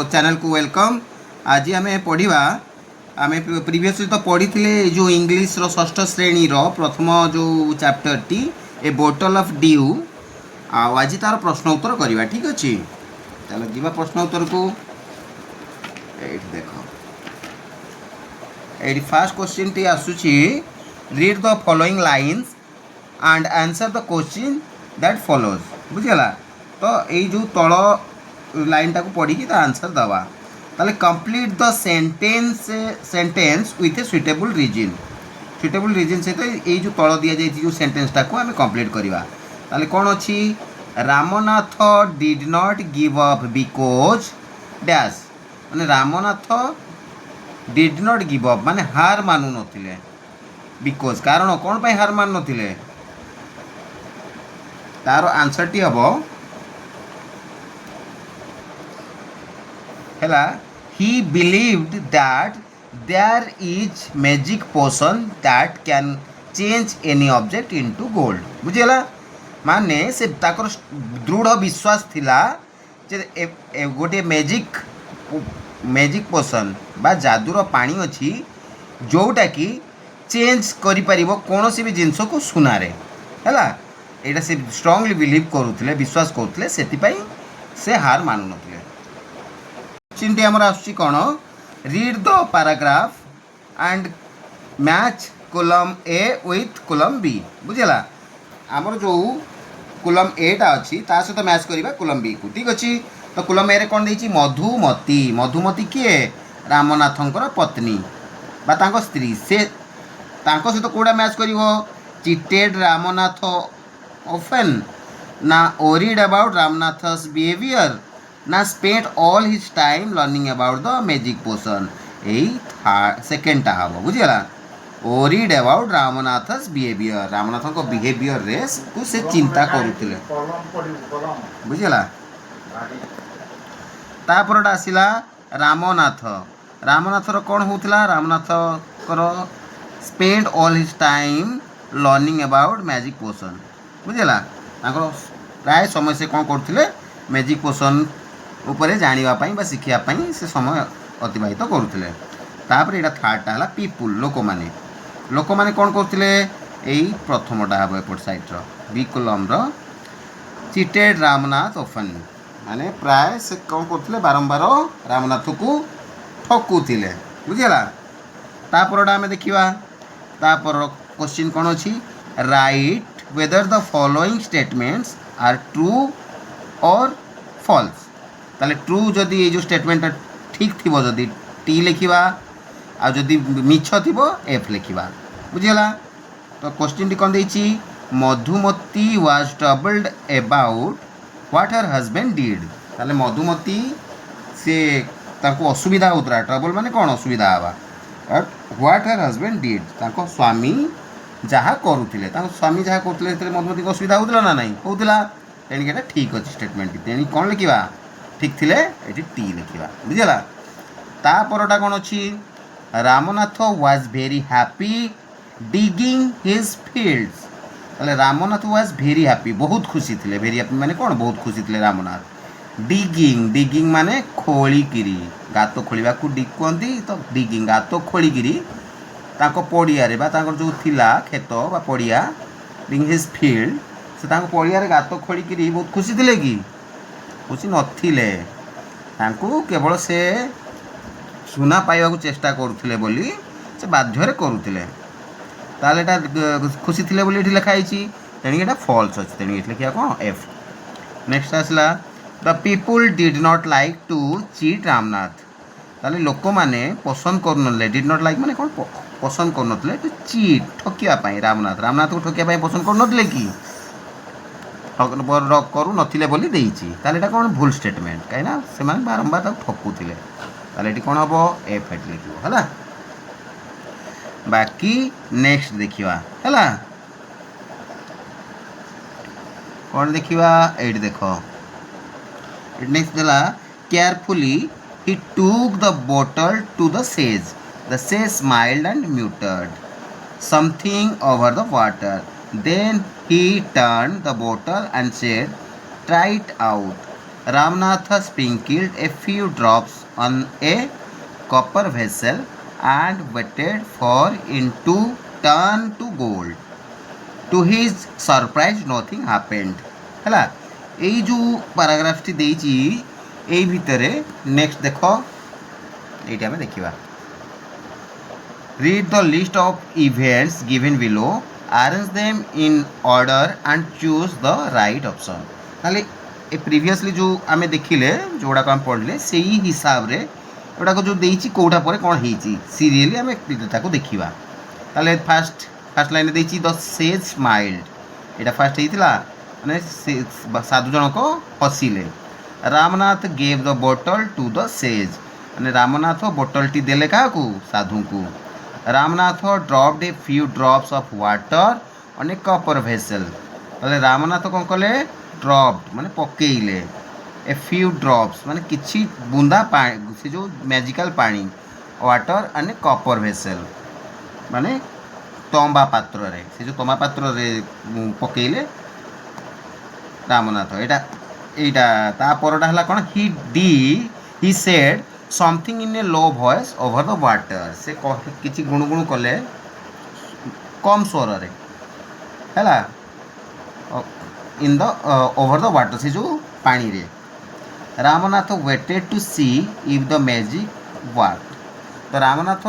Channel को welcome. आज आम पढ़ा आम प्रीवियसली तो पढ़ी थे जो इंग्लीश षष्ठ श्रेणी प्रथम जो chapter T A bottle of due. आज तार प्रश्न उत्तर करवा। ठीक अच्छे, चलो जीवा प्रश्न उत्तर को। देख ये फास्ट क्वेश्चन टी आसूची, read the following lines and answer the question that follows. बुझीगला तो ये जो तल लाइन टाक पढ़ी आंसर दवा। ताले complete the sentence with a suitable reason. Suitable reason सहित ये जो तल दि जाए जो सेंटेंस टाक आम कंप्लीट करवा। ताले कौन अच्छी, Ramnath did not give up because dash, माने Ramnath did not give up माने हार मानु नथिले। बिकॉज कारण कौन पे हार मान नथिले, तार आंसर टी हम है he believed that there is magic potion that can change any object into gold। बुझीगला माने से ताकर दृढ़ विश्वास थिला जे गोटे मैजिक पोशन बा जादूर पानी अच्छी जोटा कि चेंज करि परिबो कौन सी भी जिनस को सुनारे है। यहाँ से स्ट्रांगली बिलीव करुले, विश्वास करुले, से हार मानु नथिले। क्वेश्चन आमर आसुची कौन, read the paragraph and match column A with column B. बुझेगा आमर जो कॉलम ए टा अच्छी ता सहित मैच करवा कॉलम बी को। ठीक अच्छे, तो कॉलम ए रे कौन देछि, मधुमती। मधुमती किए, रामनाथंकर पत्नी बा तांको स्त्री। से तांको सहित कोड़ा मैच करिवो, चिटेड रामनाथ ऑफन ना ओरिड अबाउट रामनाथस बिहेवियर ना spent all his time learning about the magic potion. यही सेकेंडटा हम। बुझीगला, worried about Ramnath's behaviour, Ramnath को बिहेवियर रे को से चिंता करुले। बुझीगला, तापर आसला रामनाथ। रामनाथर कौन होता, Ramnath spend all his time learning about magic potion. बुझीगला, प्राय समय से कौन करते, मैजिक पोशन उपरे जानापी बा शिखापी से समय अतिबाहित करुले। तापर यहाँ थर्डटा है पीपुल, लोक माने। लोक माने कौन करते, यही प्रथमटा हम एपट साइड्र बी कॉलम चिटेड रामनाथ ओफन, माने प्राय से कौन करते, बारंबार रामनाथ को ठकुले। बुझीगला, तापर आम देखा। तापर क्वेश्चन कौन अच्छी, write whether the following statements are true और फॉल्स। ताले ट्रू जदि ये जो स्टेटमेंट ठीक थी जदि टी लिखा, आ जदि मिछ थी एफ लिखा। बुझीगला, तो क्वेश्चन टी कौन देछि, Madhumati was troubled about what her husband did. ताले मधुमती से ताको असुविधा होता, ट्रबल माने कौन असुविधा हवा, व्हाट हर हजबैंड डिड ताको स्वामी जहाँ करुले, स्वामी जहाँ करुले मधुमती को असुविधा होता ना नहीं होता। तेणिक ठीक अच्छे स्टेटमेंट, तेणी कौन लिखा ठीक थिले ये टी लिखा। बुझीगला, तापरटा कौन अच्छी, Ramnath was very happy digging his fields. ताले रामनाथ वाज भेरी हैप्पी, बहुत खुशी थे। भेरी हैप्पी माने कौन, बहुत खुशी थे रामनाथ। डिगिंग, डिगिंग माने खोलिकी, गात खोलिया को डिग कहती। तो डिगिंग गात खोलिकी ताको पड़िया रे बा ताको जो थिला खेत बा पड़िया, डिगिंग हिज फील्ड, से ताको पड़िया रे गात खोलिकी बहुत खुशी थे कि खुशी नथिले, तांको केवल से सुना पाइबा को चेष्टा करुले बोली से बाध्य करुले। ताले खुशी थे बोली लिखाई, तेणिक एटा फॉल्स अच्छे, तेणिक लिखा कौन एफ। नेक्स्ट आसला, the people did not like to cheat Ramnath. ताले लोक माने पसंद कर, डिड नॉट लाइक माने कौन पसंद कर टू चीट ठकियापाई रामनाथ। रामनाथ को ठकियापाई पसंद कर कि करू नथिले बोली देइछि। ताले एटा कौन भूल स्टेटमेंट, कहीं से बारंबार ठकुले। ताले एटी कौन हम एफ एट लिखो है। बाकी नेक्स्ट देखिवा है कौन देखिवा, एट देख नेक्स्ट देला, carefully he took the bottle to the sage. The sage smiled and muttered something over the water. Then he turned the bottle and said, "Try it out." Ramanatha sprinkled a few drops on a copper vessel and waited for it to turn to gold. To his surprise nothing happened. ହେଲା ଏଇ ଯେଉଁ ପାରାଗ୍ରାଫଟି ଦେଇଛି ଏଇ ଭିତରେ next ଦେଖ ଏଇଠି ଆମେ ଦେଖିବା read the list of events given below arrange them in order and choose the right option. ତାହେଲେ ଏ ପ୍ରିଭିୟସଲି ଯେଉଁ ଆମେ ଦେଖିଲେ ଯେଉଁଗୁଡ଼ାକ ଆମେ ପଢ଼ିଲେ ସେଇ ହିସାବରେ ଏଗୁଡ଼ାକ ଯେଉଁ ଦେଇଛି କେଉଁଟା ପରେ କ'ଣ ହେଇଛି ସିରିଏଲି ଆମେ ତାକୁ ଦେଖିବା ତାହେଲେ ଫାଷ୍ଟ ଲାଇନ୍ ଦେଇଛି ଦ ସେଜ୍ ସ୍ମାଇଲ୍ଡ ଏଇଟା ଫାଷ୍ଟ ହେଇଥିଲା ମାନେ ସାଧୁ ଜଣକ ହସିଲେ Ramnath gave the bottle to the sage ମାନେ ରାମନାଥ ବୋଟଲଟି ଦେଲେ କାହାକୁ ସାଧୁଙ୍କୁ Ramnath dropped a few drops of water on a copper vessel ତାହେଲେ ରାମନାଥ କ'ଣ କଲେ ଡ୍ରପ୍ଡ ମାନେ ପକେଇଲେ ଏ ଫ୍ୟୁ ଡ୍ରପ୍ସ ମାନେ କିଛି ବୁନ୍ଦା ପାଣି ସେ ଯେଉଁ ମ୍ୟାଜିକାଲ ପାଣି water on a copper vessel ମାନେ ତମ୍ବା ପାତ୍ରରେ ସେ ଯେଉଁ ତମ୍ବା ପାତ୍ରରେ ପକେଇଲେ ରାମନାଥ ଏଇଟା ତା ପରଟା ହେଲା କ'ଣ he said something in a low voice over the water ସେ କିଛି ଗୁଣୁଗୁଣୁ କଲେ କମ୍ ସ୍ୱରରେ ହେଲା in the over the water ସେ ଯେଉଁ ପାଣିରେ Ramnath waited to see if the magic work ତ ରାମନାଥ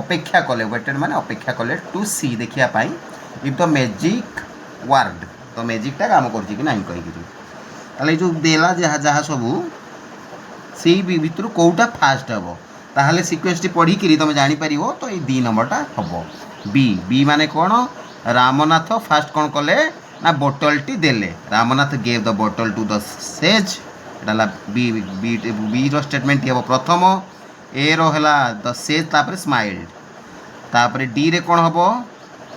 ଅପେକ୍ଷା କଲେ ୱେଟେଡ୍ ମାନେ ଅପେକ୍ଷା କଲେ ଟୁ ସି ଦେଖିବା ପାଇଁ ଇଫ୍ ଦ ମ୍ୟାଜିକ୍ ୱାର୍କ ତ ମ୍ୟାଜିକ୍ଟା କାମ କରୁଛି କି ନାହିଁ କହିକିରି ତାହେଲେ ଏଇ ଯେଉଁ ଦେଲା ଯାହା ସବୁ ସେଇ ଭିତରୁ କେଉଁଟା ଫାଷ୍ଟ ହେବ ତାହେଲେ ସିକ୍ୱେନ୍ସଟି ପଢ଼ିକିରି ତୁମେ ଜାଣିପାରିବ ତ ଏଇ 2 ନମ୍ବରଟା ହେବ ବି ମାନେ କ'ଣ ରାମନାଥ ଫାଷ୍ଟ କ'ଣ କଲେ ନା ବୋଟଲଟି ଦେଲେ Ramnath gave the bottle to the says ଏଇଟା ହେଲା ବିର ଷ୍ଟେଟମେଣ୍ଟଟି ହେବ ପ୍ରଥମ ଏର ହେଲା ଦ ସେଜ୍ ତାପରେ ସ୍ମାଇଲ୍ଡ ତାପରେ ଡିରେ କ'ଣ ହେବ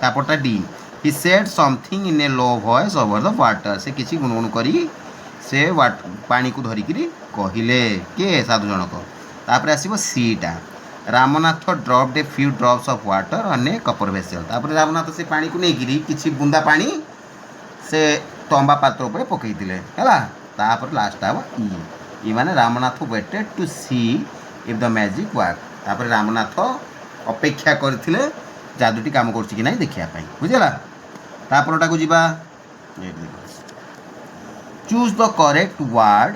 ତାପରଟା ଡି he said something in a low voice over the water ସେ କିଛି ଗୁଣଗୁଣ କରି ସେ ପାଣିକୁ ଧରିକିରି କହିଲେ କିଏ ସାଧୁ ଜଣକ ତାପରେ ଆସିବ ସିଟା Ramnath dropped a few drops of water on a copper vessel ତାପରେ ରାମନାଥ ସେ ପାଣିକୁ ନେଇକିରି କିଛି ବୁନ୍ଦା ପାଣି ସେ ତମ୍ବା ପାତ୍ର ଉପରେ ପକାଇଥିଲେ ହେଲା ତାପରେ ଲାଷ୍ଟଟା ହେବ ଇ ମାନେ Ramnath waited to see if the magic work ତାପରେ ରାମନାଥ ଅପେକ୍ଷା କରିଥିଲେ ଯାଦୁଟି କାମ କରୁଛି କି ନାହିଁ ଦେଖିବା ପାଇଁ ବୁଝିଲା ତାପରଟାକୁ ଯିବା choose the correct word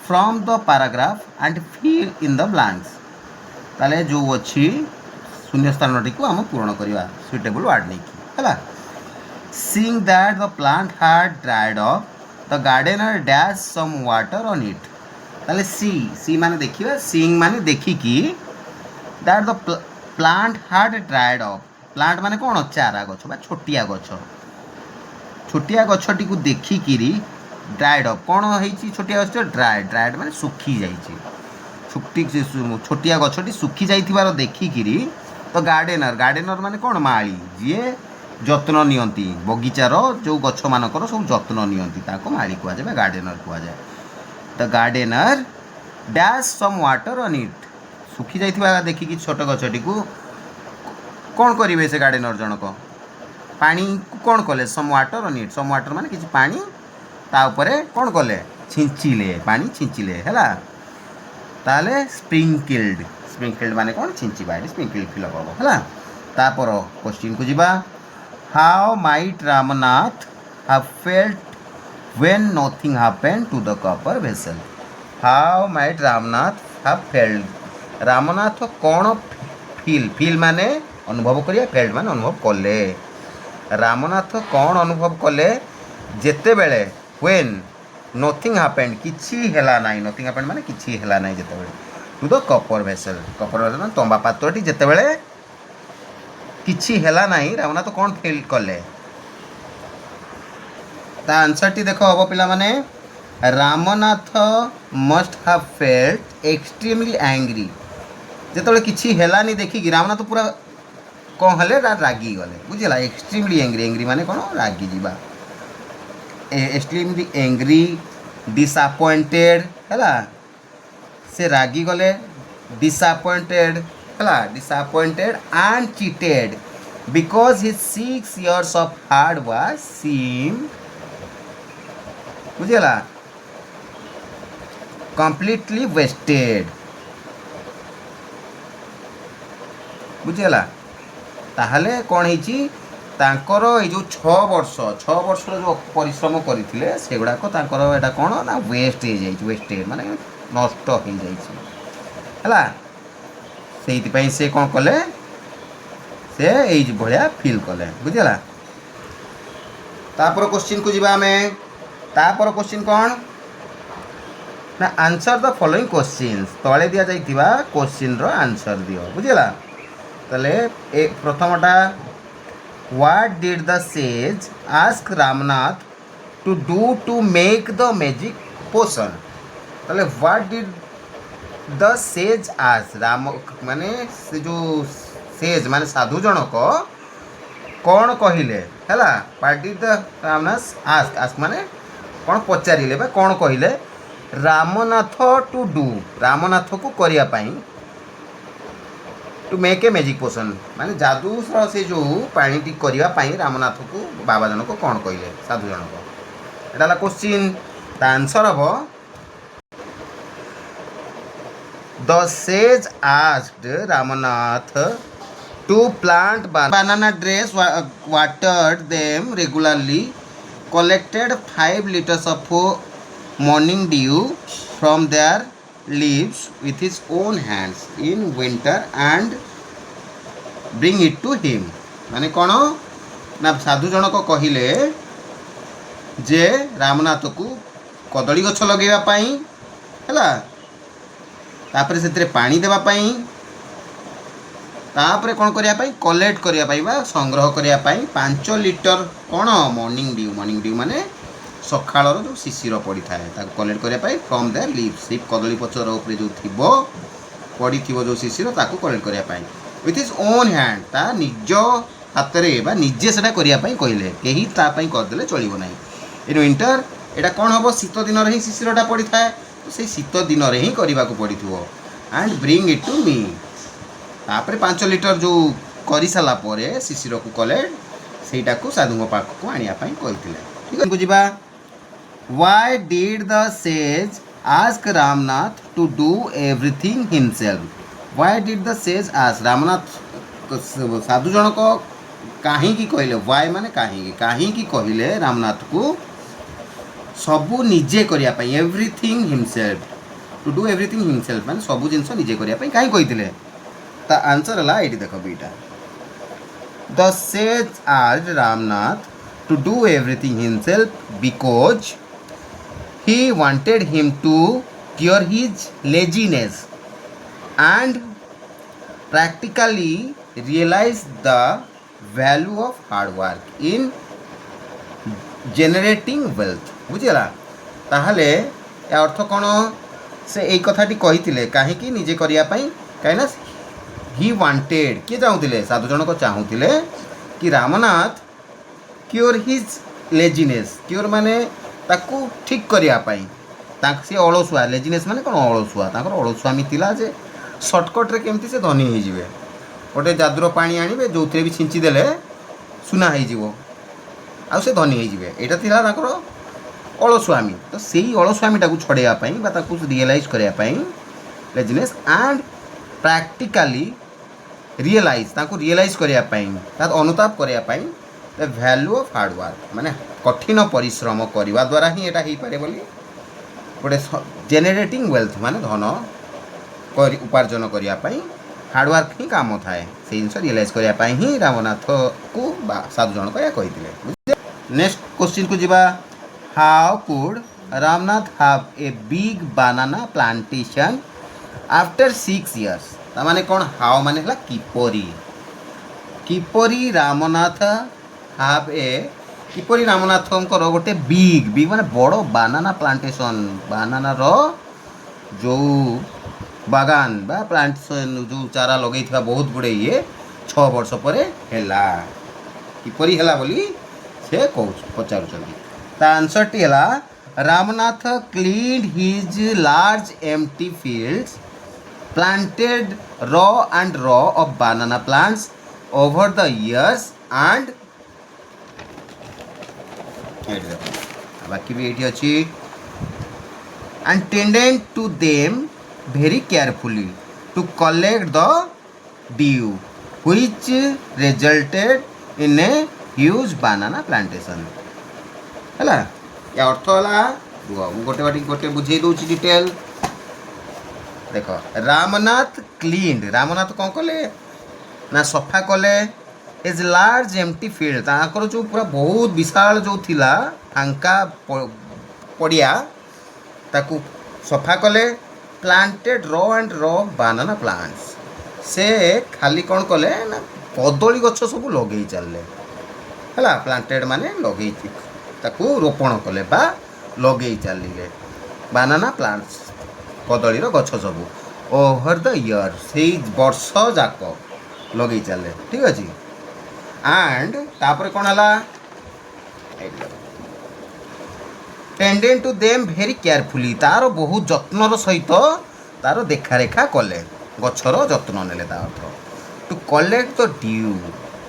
from the paragraph and fill in the blanks ତାହେଲେ ଯେଉଁ ଅଛି ଶୂନ୍ୟସ୍ଥାନଟିକୁ ଆମେ ପୂରଣ କରିବା ସୁଇଟେବୁଲ୍ ୱାର୍ଡ଼ ନେଇକି ହେଲା seeing that the plant had dried up the gardener dashed some water on it ତାହେଲେ सी ମାନେ ଦେଖିବା seeing ମାନେ ଦେଖିକି that the plant had dried up plant ମାନେ କ'ଣ ଚାରା ଗଛ ବା ଛୋଟିଆ ଗଛଟିକୁ ଦେଖିକିରି ଡ୍ରାଏଡ୍ ଅପ୍ କ'ଣ ହେଇଛି ଛୋଟିଆ ଗଛ ଡ୍ରାଏଡ୍ ମାନେ ଶୁଖି ଯାଇଛି ଛୋଟିଆ ଗଛଟି ଶୁଖି ଯାଇଥିବାର ଦେଖିକିରି ତ ଗାର୍ଡେନର ମାନେ କ'ଣ ମାଳି ଯିଏ ଯତ୍ନ ନିଅନ୍ତି ବଗିଚାର ଯେଉଁ ଗଛମାନଙ୍କର ସବୁ ଯତ୍ନ ନିଅନ୍ତି ତାକୁ ମାଳି କୁହାଯାଏ ବା ଗାର୍ଡେନର କୁହାଯାଏ ଦ ଗାର୍ଡେନର ଡ୍ୟାସ୍ ସମ୍ ୱାଟର ଅନ୍ ଇଟ୍ ଶୁଖି ଯାଇଥିବା ଦେଖିକି ଛୋଟ ଗଛଟିକୁ କ'ଣ କରିବେ ସେ ଗାର୍ଡେନର ଜଣକ ପାଣିକୁ କ'ଣ କଲେ some water on it some water ମାନେ କିଛି ପାଣି ତା ଉପରେ କ'ଣ କଲେ ପାଣି ଛିଞ୍ଚିଲେ ହେଲା ତାହେଲେ ସ୍ପ୍ରିଙ୍କିଲ୍ଡ ମାନେ କ'ଣ ଛିଞ୍ଚିବା ଏଠି ସ୍ପ୍ରିଙ୍କିଲ୍ଡ ଫିଲଅପ୍ ହେବ ହେଲା ତାପର କ୍ୱେଶ୍ଚିନ୍କୁ ଯିବା How might Ramanath have felt when nothing happened to the copper vessel? How might Ramanath have felt? Ramanath କ'ଣ feel ମାନେ ଅନୁଭବ କରିବା felt ମାନେ ଅନୁଭବ କଲେ ରାମନାଥ କ'ଣ ଅନୁଭବ କଲେ ଯେତେବେଳେ when nothing happened କିଛି ହେଲା ନାହିଁ nothing happened ମାନେ କିଛି ହେଲା ନାହିଁ ଯେତେବେଳେ to the copper vessel ମାନେ ତମ୍ବା ପାତ୍ରଟି ଯେତେବେଳେ କିଛି ହେଲା ନାହିଁ ରାମନାଥ କ'ଣ ଫିଲ୍ କଲେ ତା ଆନ୍ସର୍ଟି ଦେଖ ହେବ ପିଲାମାନେ ରାମନାଥ ମଷ୍ଟ ହାଭ୍ ଫେଲ୍ଟ ଏକ୍ସଟ୍ରିମଲି ଆଙ୍ଗ୍ରି ଯେତେବେଳେ କିଛି ହେଲାନି ଦେଖିକି ରାମନାଥ ପୁରା କ'ଣ ହେଲେ ରାଗିଗଲେ ବୁଝିଲା ଏକ୍ସଟ୍ରିମଲି ଆଙ୍ଗ୍ରି ମାନେ କ'ଣ ରାଗିଯିବା ଏକ୍ସଟ୍ରିମଲି ଆଙ୍ଗ୍ରି ଡିସଆପଏଣ୍ଟେଡ୍ ହେଲା ସେ ରାଗିଗଲେ ଡିସଆପଏଣ୍ଟେଡ୍ ହେଲା disappointed and cheated because his 6 years of hard work seemed ବୁଝିଲା completely wasted बुझीगला ताहले कौन होइची तांकर ए जो 6 वर्ष जो परिश्रम करथिले सेगुडा को तांकर एटा कोन ना वेस्ट हे जाई वेस्टेड माने नष्ट हो जाई हला सेति पई से कोन कले से ए भलिया फील कले बुझीगला तापर क्वेश्चन को जीवा हमें तापर क्वेश्चन कौन ना आंसर द फॉलोइंग क्वेश्चंस तले दिया जाइथिबा क्वेश्चन रो आंसर दियो बुझीगला तले एक प्रथमटा what did the sage ask Ramnath to do to make the magic potion तले what did the sage ask Ram माने से जो सेज माने साधु जनक कौन कहिले हैला what did the Ramnath ask ask माने कौन पचारिले बा कौन कहिले रामनाथ टू डू रामनाथ को करिया पाई to make a magic potion माने जादू से जो पानी टी करिया पाई रामनाथ को बाबा जनक कौन कहिले साधु जनक एटा ला क्वेश्चन द आंसर हबो the sage asked Ramnath to plant banana trees watered them regularly collected 5 liters of morning dew from their leaves with his own hands in winter and bring it to him माने कौन ना साधु जनक कहिले जे रामनाथ को कदली गछ लगेवा पाई हैला तापर से पानी देवा पाई तापर कौन करिया पाई कलेक्ट करिया पाई बा संग्रह करिया पाई 5 लिटर कौन मॉर्निंग ड्यू माने सकाळर जो शिशिर पड़ी थाए ताको कलेक्ट करिया पाई फ्रॉम देयर लीव्स से कदली पचर ऊपर जो थिबो पड़ी थिबो जो शिशिर ताको कलेक्ट करिया पाई विथ हिज ओन हैंड ता निज हाथ रे बा निजे सेटा करिया पाई कहिले केही ता पाई कर देले चलिबो नाही इन विंटर एटा कोन हबो शीत दिन रे ही शिशिरटा पड़ी थाए तो से शीत दिन रे ही करबा को पड़ी थिबो and bring it to me तापर 5 लिटर जो करी साला परे शिशिर को कलेक्ट सेटा को साधु पाख को आनिया पाई कहिथिले ठीक है बुझिबा why did the sage ask Ramnath to do everything himself why did the sage ask Ramnath साधु जनक काहे की कहले व्हाई माने काहे की कहले रामनाथ को सबु निजे करिया पाई everything himself to do everything himself माने सबु जिंस निजे करिया पाई काहे कहिथिले ता आंसर हला एटी देखो बेटा the sage asked Ramnath to do everything himself because he wanted him to cure his laziness and practically realize the value of hard work in generating wealth बुझिला ताहले या अर्थ कोन से एई कथाटी कहिथिले काहे कि निजे करिया पई काइना ही वांटेड के चाहुथिले साधु जनक चाहुथिले कि Ramnath cure his laziness cure माने ताकू ठीक करिया पाई ताक से अलसुआ लेजीनेस माने कोन अलसुआ ताकर अलसुआमी थिला जे शॉर्टकट रे केमती से धनी हे जिवे ओटे जादुर पानी आनिबे जोथरे भी छिंची देले सुना हे जिवो आ से धनी हे जिवे एटा थिला ताकर अलसुआमी तो सेही अलसुआमीटा को छड़ेया पाई बा ताकू रियलाइज करिया पाई लेजीनेस एंड प्रैक्टिकली रियलाइज ताकू रियलाइज करिया पाई ता अनुताप करिया पाई the value of hard work माने कठिन परिश्रम करने द्वारा ही एटा ही पारे बोली गोटे जेनेरेटिंग वेल्थ माने धन उपार्जन करने हार्डवर्क ही काम थाए से जिन रियलाइज करने ही रामनाथ को साधु जनक या कही नेक्स्ट क्वेश्चन को जीवा how could Ramnath have a big banana plantation after 6 years तामाने कौन हाउ माने हला किपरी किपरी रामनाथ हैव ए किपरी रामनाथंकर गोटे बिग बिग माने बड़ बानाना प्लांटेशन बानाना रो जो बागान बा प्लांटेशन जो चारा लगे बहुत गुड़े ये 6 वर्ष पर है किपरी है बोली से पचारुचंदी ता आंसर टी है Ramnath cleaned his large empty fields planted raw of बानाना plants over the years and बाकी भी ये अच्छी and tended to them very carefully to collect the dew, which resulted in a huge banana plantation. ହେଲା या अर्थ ହେଲା गोटे बुझे दूसरी डिटेल देख रामनाथ क्लीन रामनाथ कौन कले ना सफा कले एज लार्ज एम्प्टी फील्ड ताकर जो पूरा बहुत विशाल जो थिला फांका पड़िया ताकू सफा कले planted raw and raw बानाना plants से खाली कौन कले ना कदली गछ सब लगे चलले है प्लांटेड माने लगे ताकू रोपण कले बा लगे चलिए बानाना प्लांट्स कदलीर गछ सब ओवर द इयर से वर्ष जाक लगे चले ठीक अच्छे एंड तापर कौन है tended to them very carefully तार बहुत जत्नर सहित तार देखा रेखा कले गछर जत्न नेले ता अर्थ टू कलेक्ट द ड्यू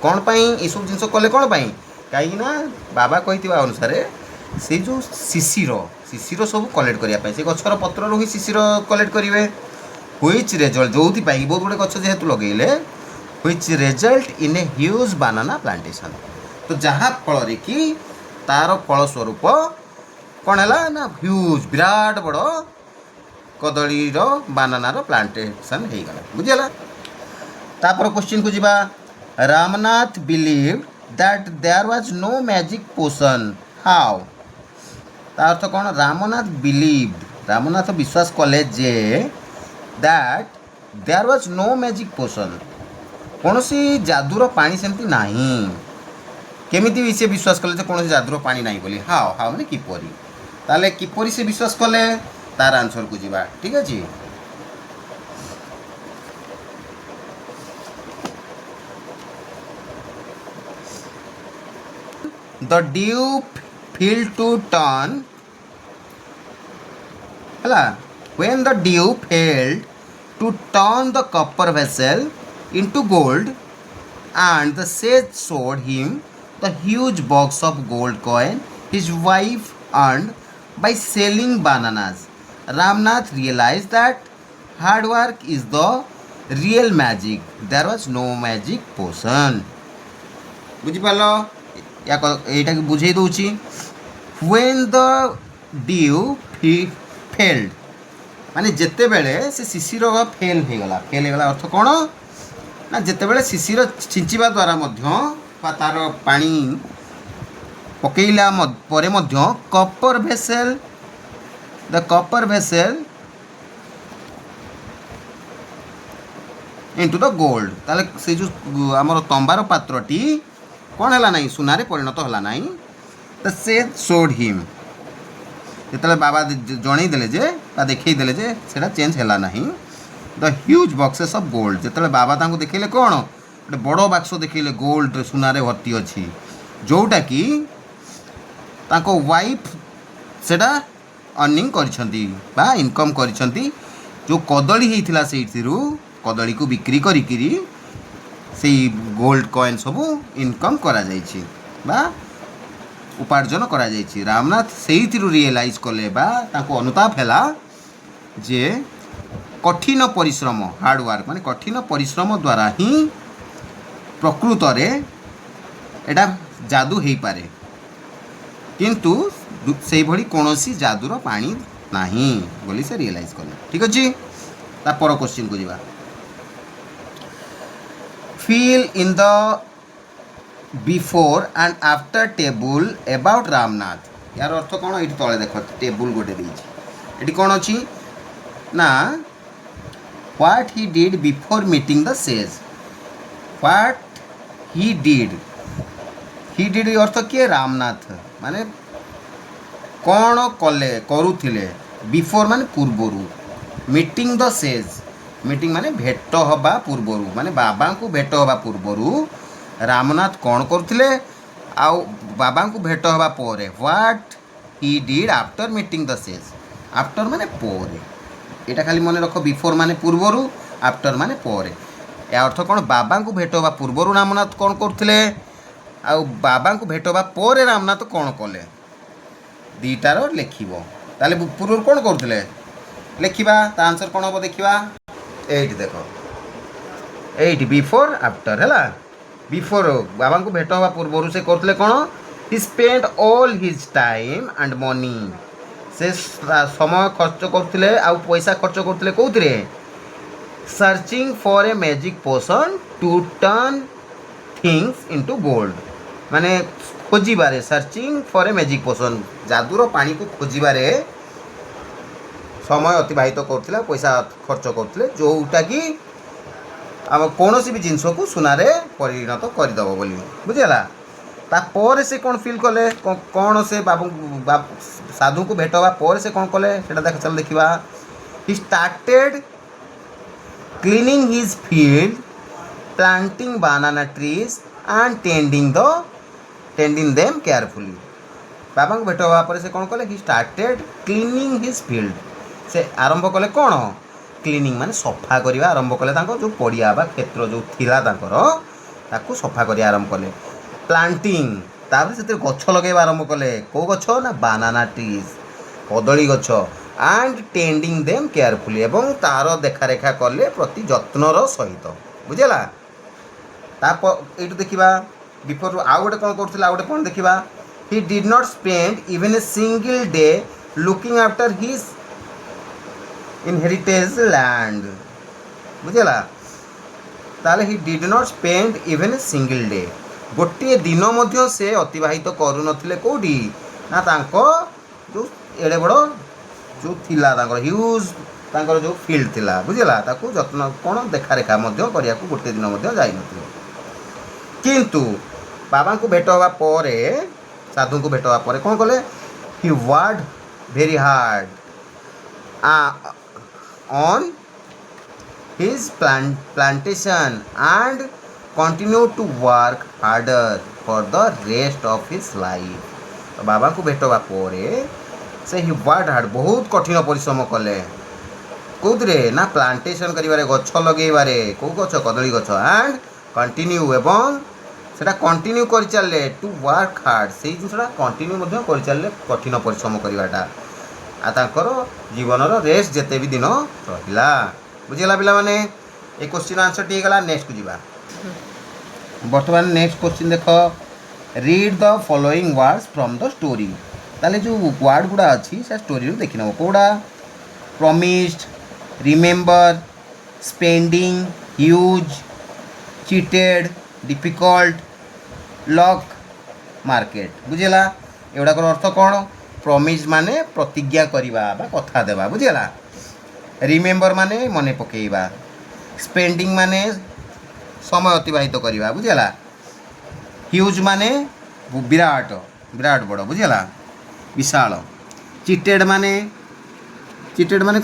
कौन पाई ये सब जिनस कले कौन पाई कहीं बाबा कही अनुसार से जो शिशिर सब कलेक्ट करने से गछर पत्र ही शिशिर कलेक्ट करेंगे व्हिच रिजल्ट जो बहुत गुड़े गछ जेहेतु लगे which result in a huge बानाना plantation तो जहाँ फल कि तार फल स्वरूप कौन है ना ह्यूज विराट बड़ कदलीर बानानार प्लांटेशन हो गला बुझीगला तापर क्वेश्चन को जीवा Ramnath believe that there was no magic potion how ता अर्थ कौन रामनाथ विश्वास कले जे that there was no magic potion कौन सी जादूर पानी सेमती नाही केमिति से विश्वास कले कौन सी जादूर पानी नहीं बोली हाउ हाउ मैंने किपरी ताले किपरी से विश्वास कले तार आंसर को जीवा ठीक अच्छे the due failed to turn hela when the dew failed to turn the copper vessel into gold and the sage showed him the huge box of gold coin his wife earned by selling bananas Ramnath realized that hard work is the real magic there was no magic potion बुझी पालो या एटा के बुझे दूची when the dew failed माने जिते बेले से शिशिर fail हो गला अर्थ कौन ना जिते बेले शिशिर छिंचिबा द्वारा मध्य तार पानी पकेला परे मध्य copper vessel the copper vessel into the gold ताले से जो आमर तंबार पात्रटी कौन है ना सुनारे परिणत है ना तो से शोड हिम जो बाबा जन देले जे देखईदे जे से चेंज है ना the huge boxes of gold जो बाबा देखले कौन गोटे बड़ बाक्स देखले गोल्ड सुनारे भर्ती अच्छी जोटा कि वाइफ से अर्निंग कर इनकम कर जो कदली होता से कदली को बिक्री करी से गोल्ड कॉइन सब इनकम करा जाइछि बा उपार्जन करा जाइछि रामनाथ से रियलाइज कले बा ताको अनुताप हैला जे कठिन परिश्रम हार्ड वर्क माने कठिन परिश्रम द्वारा ही प्रकृत रे एटा जादू हो पारे किंतु से भली कोनोसी जादूर पानी नाही बोली से रियलाइज कले ठीक अछि ता पर क्वेश्चन को जीवा fill in the before and after table about Ramnath यार अर्थ कौन ये तले देख टेबुल गोटे ये कौन अच्छी ना what he did before meeting the sage what he did अर्थ किए रामनाथ माने कौन कले करुथिले बिफोर माने पूर्वरु मीटिंग द सेज मीटिंग माने भेट हवा पूर्वरु माने बाबा को भेट हवा पूर्वरु रामनाथ कौन करथिले आउ बाबा को भेट हवा पोरे what he did after meeting the sage after माने पोरे एटा खाली मन रख बिफोर माने पूर्वरु आफ्टर माने पोरे या अर्थ कौन बाबा को भेट हवा पूर्वरु रामनाथ कौन करथिले आउ बाबा को भेट हवा पोरे रामनाथ कौन कले दीटार लिखिबो ताले पूर्व कौन करते लिखा ता आंसर कौन हम देखा एट देख एट बिफोर आफ्टर है बिफोर बाबा को भेट हवा पूर्व से करते कौन he spend all his time and money से समय खर्च करते आउ पैसा खर्च करते कौन searching for a magic potion to turn things into gold माने खोजबारे searching for a magic potion जादूर पानी को खोजबारे समय अतिबाहित करते पैसा खर्च करते जोटा कि आम कौन भी जिनस को सुनारे परिणत करदेव बोली बुझीगला तापर से कौन फिल कले कौन से बाबू साधु को भेट हवा पर से कौन कले देख चल देखा he started cleaning his field planting banana trees and tending them carefully बाबा को भेट हवा पर से कौन कले he started cleaning his field से आरंभ कले कौन क्लीनिंग माने सफा करवा आरंभ कले जो पड़िया बा क्षेत्र जो थिला ताकू सफा कर आरंभ कले प्लांटिंग तापर से गछ लगे आरंभ कले कौ गछ ना बानाना ट्रीज कदली गछ एंड टेंडिंग देम केयरफुली एवं तार देखारेखा कले प्रति जत्नर सहित बुझेगा ये देखा बिफोर आउ गोटे कौन करूँ आउ गोटे कौन देखा he did not spend even a single day looking after his inheritage land बुझेगा ताले he did not spend even a single day गोटे दिन मध्य से अतिबाहित करूनथिले कोडी ना तांको जो एड़े बड़ जो थिला तांकर ह्यूज तांकर जो फील्ड थिला बुझेगा ताकू जत्न कौन देखारेखा मध्य करिया को गोटे दिन मध्य जाई नथिले किंतु बाबा को भेट हवा परे साधु को भेट हवा परे कौन कले he worked very hard on his plantation and continue to work harder for the rest of his life तो बाबा को भेट हवा परे से ही वर्कड हार्ड बहुत कठिन परिश्रम कले कौरे ना प्लांटेशन करिवारे गछ लगेबारे कौ गछ कदली गछ एंड कंटिन्यू एवं सेटा कंटिन्यू कर चलले टू वर्क हार्ड से जिनसा कंटिन्यू मध्य कर चलले कठिन परिश्रम करवाटा आर जीवन रेस्ट जिते भी दिन रहा बुझेगा पिला माने ये क्वेश्चन आंसर टी गला नेक्स्ट को जीवा बर्तमान नेक्स्ट क्वेश्चन देख read the following words from the story ताले जो वर्ड गुड़ा अच्छी से स्टोरी देखी नब कौड़ा promised remember spending huge cheated difficult luck market बुझेगा एगुड़ाक अर्थ कौन प्रॉमिस माने प्रतिज्ञा करवा बा कथा देवा बुझेगा रिमेम्बर माने मने पकेइबा स्पेंडिंग माने समय अतिबाहित करवा बुझेगा ह्यूज माने विराट विराट बड़ बुझेगा विशाल चिटेड माने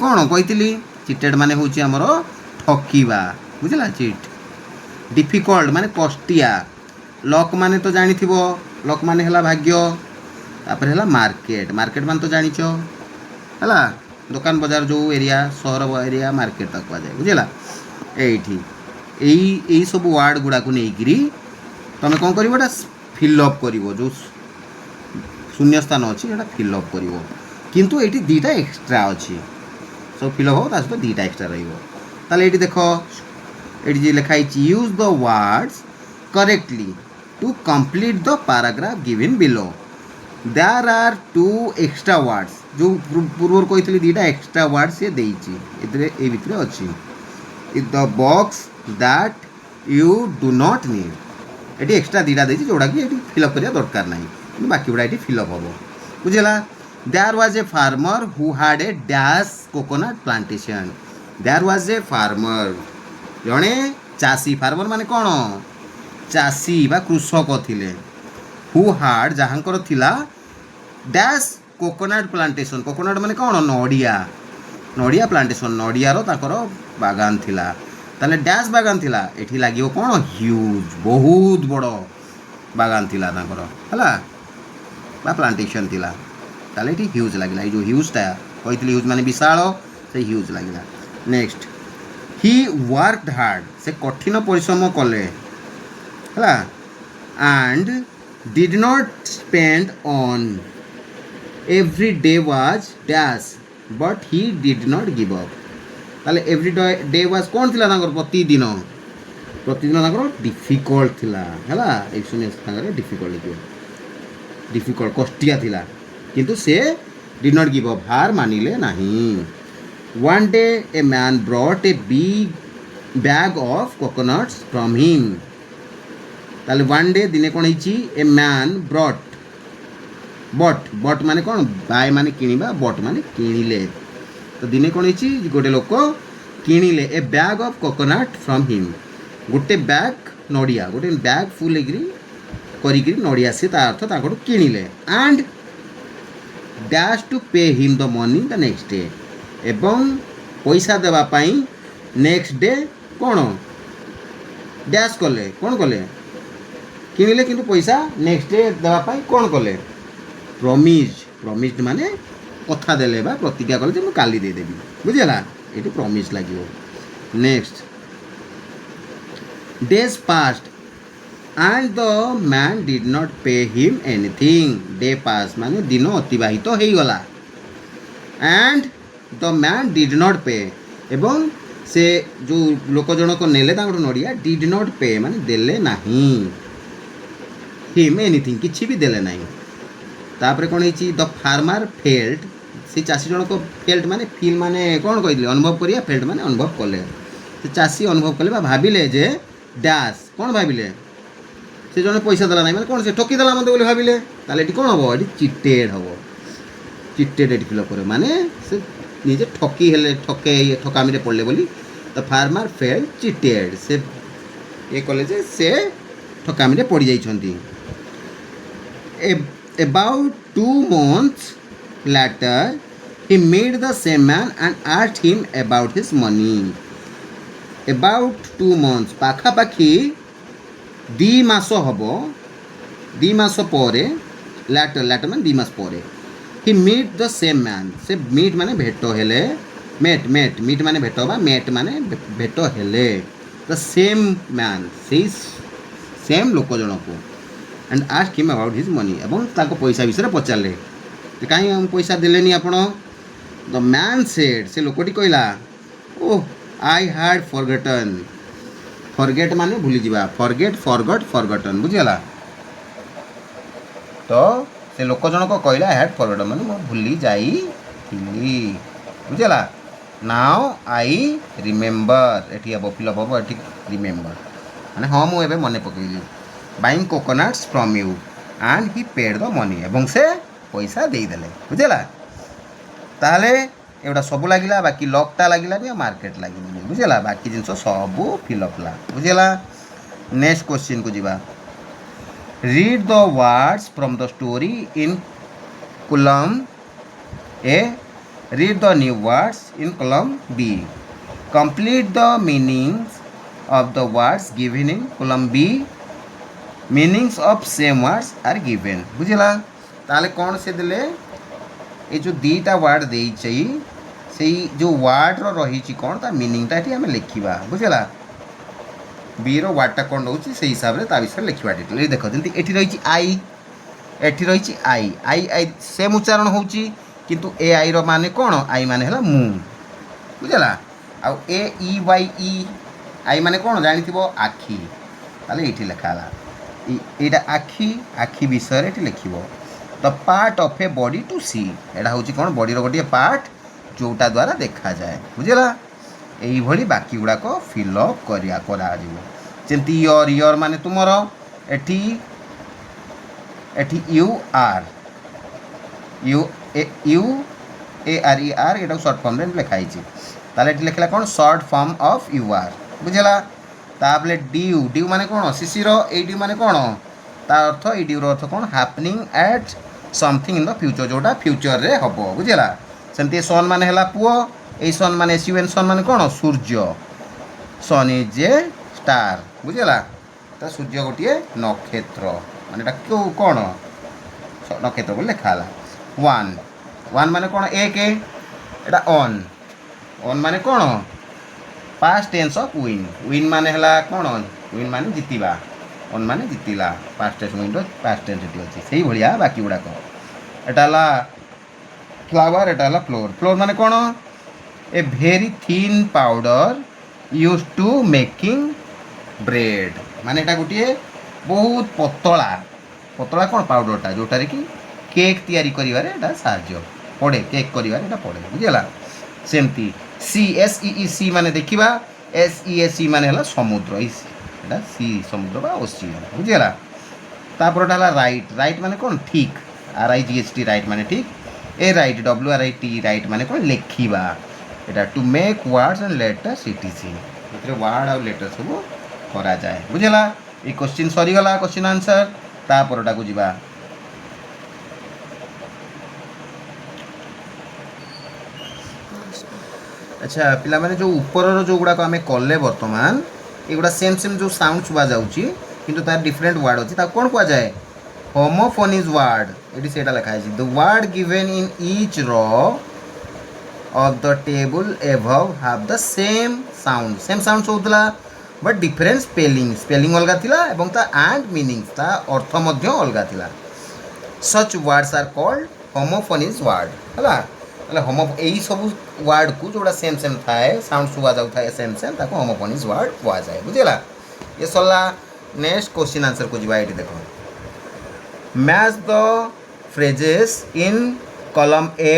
कौन कही चिटेड माने हूँ आमर ठकिबा बुझेगा चिट डिफिकल्ट माने कष्टिया लक माने तो जानी थी लक माने हला भाग्य तापर है मार्केट मार्केट मान तो जानिच है दुकान बाजार जो एरिया सहर एरिया मार्केट तक कहुए बुझेगा यही सब वार्ड गुड़ा को लेकिरी तुम कौन कर फिलअप कर जो शून्य स्थान अच्छी फिलअप कर किंतु ये दीटा एक्सट्रा अच्छी सब फिलअप हो सहित दीटा एक्सट्रा रही देख ये लिखाई use the words correctly to complete the paragraph given below there are two extra words जो पूर्व कही दीटा एक्स्ट्रा वर्ड्स ये भितर अच्छी the box that you do not need ये एक्स्ट्रा दीटा देती जोड़ा कि फिलअप करिया दरकार नहीं बाकी गुड़ा ये फिलअप हम बुझेगा there was a farmer who had a dash coconut plantation there was a farmer जड़े चाषी फार्मर माने कौन चाषी बा कृषक थिले हु हार्ड जहाँकर थिला डैश कोकोनट प्लांटेशन कोकोनट माने कौन नड़िया नड़िया प्लांटेशन नड़ियार ताकर बागान थिला ताले डैश बागान थिला एठी लागियो कौन ह्यूज बहुत बड़ बागान थिला ताकर हला बा प्लांटेशन थिला ताले एठी ह्यूज लागिला जो ह्यूजटा कहितली ह्यूज माने विशाल से ह्यूज लागिला नेक्स्ट ही वर्कड हार्ड से कठिन परिश्रम कले है and did not spend on every day was dash but he did not give up ताले एव्री डे वाज कौन थिला तांकर प्रतिदिन प्रतिदिन तांकर डिफिकल्ट थिला हैला एक्सपीरियंस तांकर डिफिकल्ट लिखियो डिफिकल्ट कष्टिया थिला किंतु से डिड नॉट गिव अप हार मानिले नहीं one day a man brought a big bag of coconuts from him ताले वन डे दिने कौन होइची a man brought but but माने कौन बाय माने किनिबा बट माने किनिले तो दिने कौन होइची गोटे लोक किनिले a bag of coconut from him गोटे बैग नड़िया गोटे बैग फुल एग्री करिकरी नड़िया से अर्थ ताकू किनिले and dash to pay him the money the next day एवं पैसा देवाई नेक्स्ट डे कौन डैश कले कौन कले किनिले किंतु पैसा नेक्स्ट डे देवाई कौन कले प्रमिज माने कथा देले बा प्रतिज्ञा कले जे मु काली दे देबी बुझिला एटी प्रमिज लागियो next days passed and the man did not pay him anything day pass माने दिन अतिबाहित हो गला and the man did not pay एवं से जो लोक जनक नेले तांको नड़िया डिड नॉट पे माने देले नाही हिम एनीथिंग किछि भी देले नाही तापर कौन है द फार्मर फेल्ट से चाषी जनक फेल्ट माने फील माने कौन कही अनुभव करिया फेल्ट माने अनुभव कले से चाषी अनुभव कले भाविले जे डैश कौन भाविले से जने पैसा देला नहीं माने कौन से ठकी देला मते बोली भाविले ताले एटी कौन हबो एटी चिटेड हबो चिटेड एटी फिल करे माने से निजे ठकी हेले ठके ठकामी रे पड़ले बोली द फार्मर फेल चिटेड से ये कले जे से ठकामी रे पड़ी जाई छंती About 2 months later, he met the same man and asked him about his money. About 2 months, पाखापाखि 2 मास हबो 2 मास परे later मान 2 मास परे he meet the same man से meet माने भेटो हेले meet माने भेटो बा met माने भेटो हेले the same man से सेम लोक जनको and ask him about his money एवं ताको पैसा विषय पचारे कहीं हम पैसा देलेनी आपण द मैन सेड से लोकटी कहला ओह आई हैड फॉरगेटन फॉरगेट माने भूली जीवा फॉरगेट फॉरगट फॉरगटन बुझिला तो से लोक जनक कहला आई हैड फॉरगेटन माने मो भूली जाई थिली बुझिला नाउ आई रिमेंबर एठी अब फिल अब एठी रिमेंबर माने हां मु एबे मने पकैली buying coconuts from you and he paid the money एवं से पैसा दे देले बुझेला ताले एवडा सब लागिला बाकी लकटा लागिला भी मार्केट लागिला बुझेला बाकी जिंस सब फिलअप ला बुझेला नेक्स्ट क्वेश्चन को जीवा read the words from the story in column A read the new words in column B complete the meanings of the words given in column B meanings of same words are given बुझला ताले कौन से देले ये जो दीटा word दे से जो word रही कौन ता मीनिंग ता हम लिखा बुझला बी रो वर्डटा कौन रोचे से हिसाब से विषय लिखा डिटेल देख जमी ये रही आई एठी रही आई आई आई सेम उच्चारण होची किंतु ए आई रो माने कौन आई माने हला मु बुझला आ ए ई वाई ई आई माने कौन जानी थी आखि ताले एठी लिखा एटा आखि आखि विषय ये लिख the part of a body to see एटा हूँ कौन बॉडी गोटे पार्ट जोटा द्वारा देखा जाए बुझला यही बाकी गुड़ाक फिलअप करमती इयर इयर माने तुमर एठी एठी you are U A R E R ये सर्ट फॉर्म लिखाई ताले लिखला कौन short form of you are बुझला तापले ड्यू ड्यू माने कौन शिशिर ए ड्यू माने कौन ता अर्थ ए ड्यूर अर्थ कौन happening at something in the future जोटा फ्यूचर रे हबो बुझला सेमती सन माने हला पुओ ए सन माने एस यू एन सन माने कौन सूर्य सन इज ए स्टार बुझला तो सूर्य गोटे नक्षत्र माने क्यों कौन नक्षत्र बोले लिखा वन वन माने कौन एक एटा ऑन ऑन माने कौन past tense of win win माने हला कौन विन माने जितिबा ऑन माने जितिला past tense win past tense अच्छी से ही भाया बाकी गुड़ाक एटा हला फ्लावर एटा हला फ्लोर फ्लोर माने कोन a very thin powder use to making bread माने एटा गोटे बहुत पतला पतला कौन पाउडरटा जोटार कि केक तैयारी करिवारे एटा साहाଯ୍य पड़े केक करिवारे एटा पड़े बुझिला सेमती सी एस ई सी माने देखिबा एस ई एस सी माने हला समुद्र एटा सी समुद्र बा ओशियन बुझिला तापर एटा हला राइट राइट माने कोन ठीक R I G H T right माने ठीक a write W R I T right माने कोन लेखिबा एटा to make words and letters etc एतरे वर्ड आ लेटर सब करा जाए बुझिला ये क्वेश्चन सरी गला क्वेश्चन आंसर तापरटा को जीवा अच्छा पिला माने जो ऊपर जो गुड़ा को आमे कले वर्तमान एगुड़ा सेम सेम जो साउंड सुबा जाउची किंतु तार डिफरेंट वर्ड अछि ता कोन कुआ जाए होमोफोनिक वर्ड एटी सेटा लिखा है the word given in each row of the table above have the same sound होतला बट डिफरेंट स्पेलिंग अलग थिला एवं ता एंड मीनिंग ता अर्थ मध्य अलग थिला such words are called homophonic word हला हला होमो एई सब वर्ड को जोड़ा सेम सेम थाए साउंड सुवा जाउ थाए सेम सेम ताको होमोफोनिक वर्ड कुआ जाए बुझिला ये सला नेक्स्ट क्वेश्चन आंसर को जीवा एटी देखो match the phrases in column A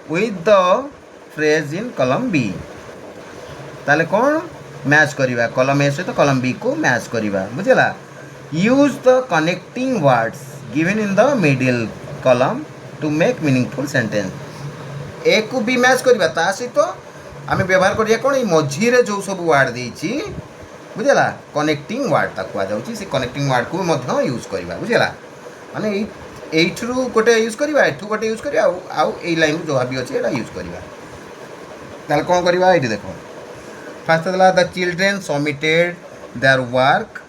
with the phrase in column B ताले कौन मैच करिवा कॉलम ए सहित कॉलम बी को मैच करिवा बुझला use the connecting words given in the middle column to make meaningful sentence A को B match करिवा ता सहित आमे व्यवहार करिया कोन ई मझी रे जो सब वर्ड देछि बुझला कनेक्टिंग वर्ड ता कुआ जाउछि से कनेक्टिंग वर्ड को मध्य यूज करिवा बुझला माने एठू गोटे यूज करवा एठू गोटे यूज करवा आउ ए लाइन जो भी अच्छे एटा यूज करवा ताल कौन करवा ये देखो फास्ट देला the children submitted their work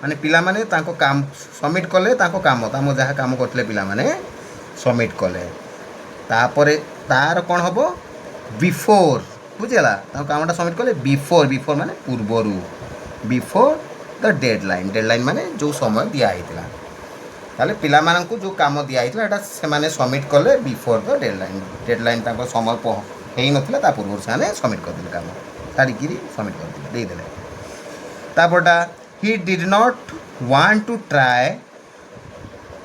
माने पिला माने तांको काम सबमिट कले तांको काम तामो जहा काम करथले पिला माने सबमिट कले तापरे तार कौन हबो बिफोर बुझला तांको कामटा सबमिट कले बिफोर बिफोर माने पूर्वरु बिफोर द डेडलाइन माने जो समय दिया हितला ताले पिला माननकु जो काम दिया हितला एटा से माने सबमिट कले बिफोर द डेडलाइन ताको समय हेई नथिला ता पूर्व से सबमिट कर दिले काम सारी गिरी सबमिट कर दिले दे दिले तापरटा he did not want to try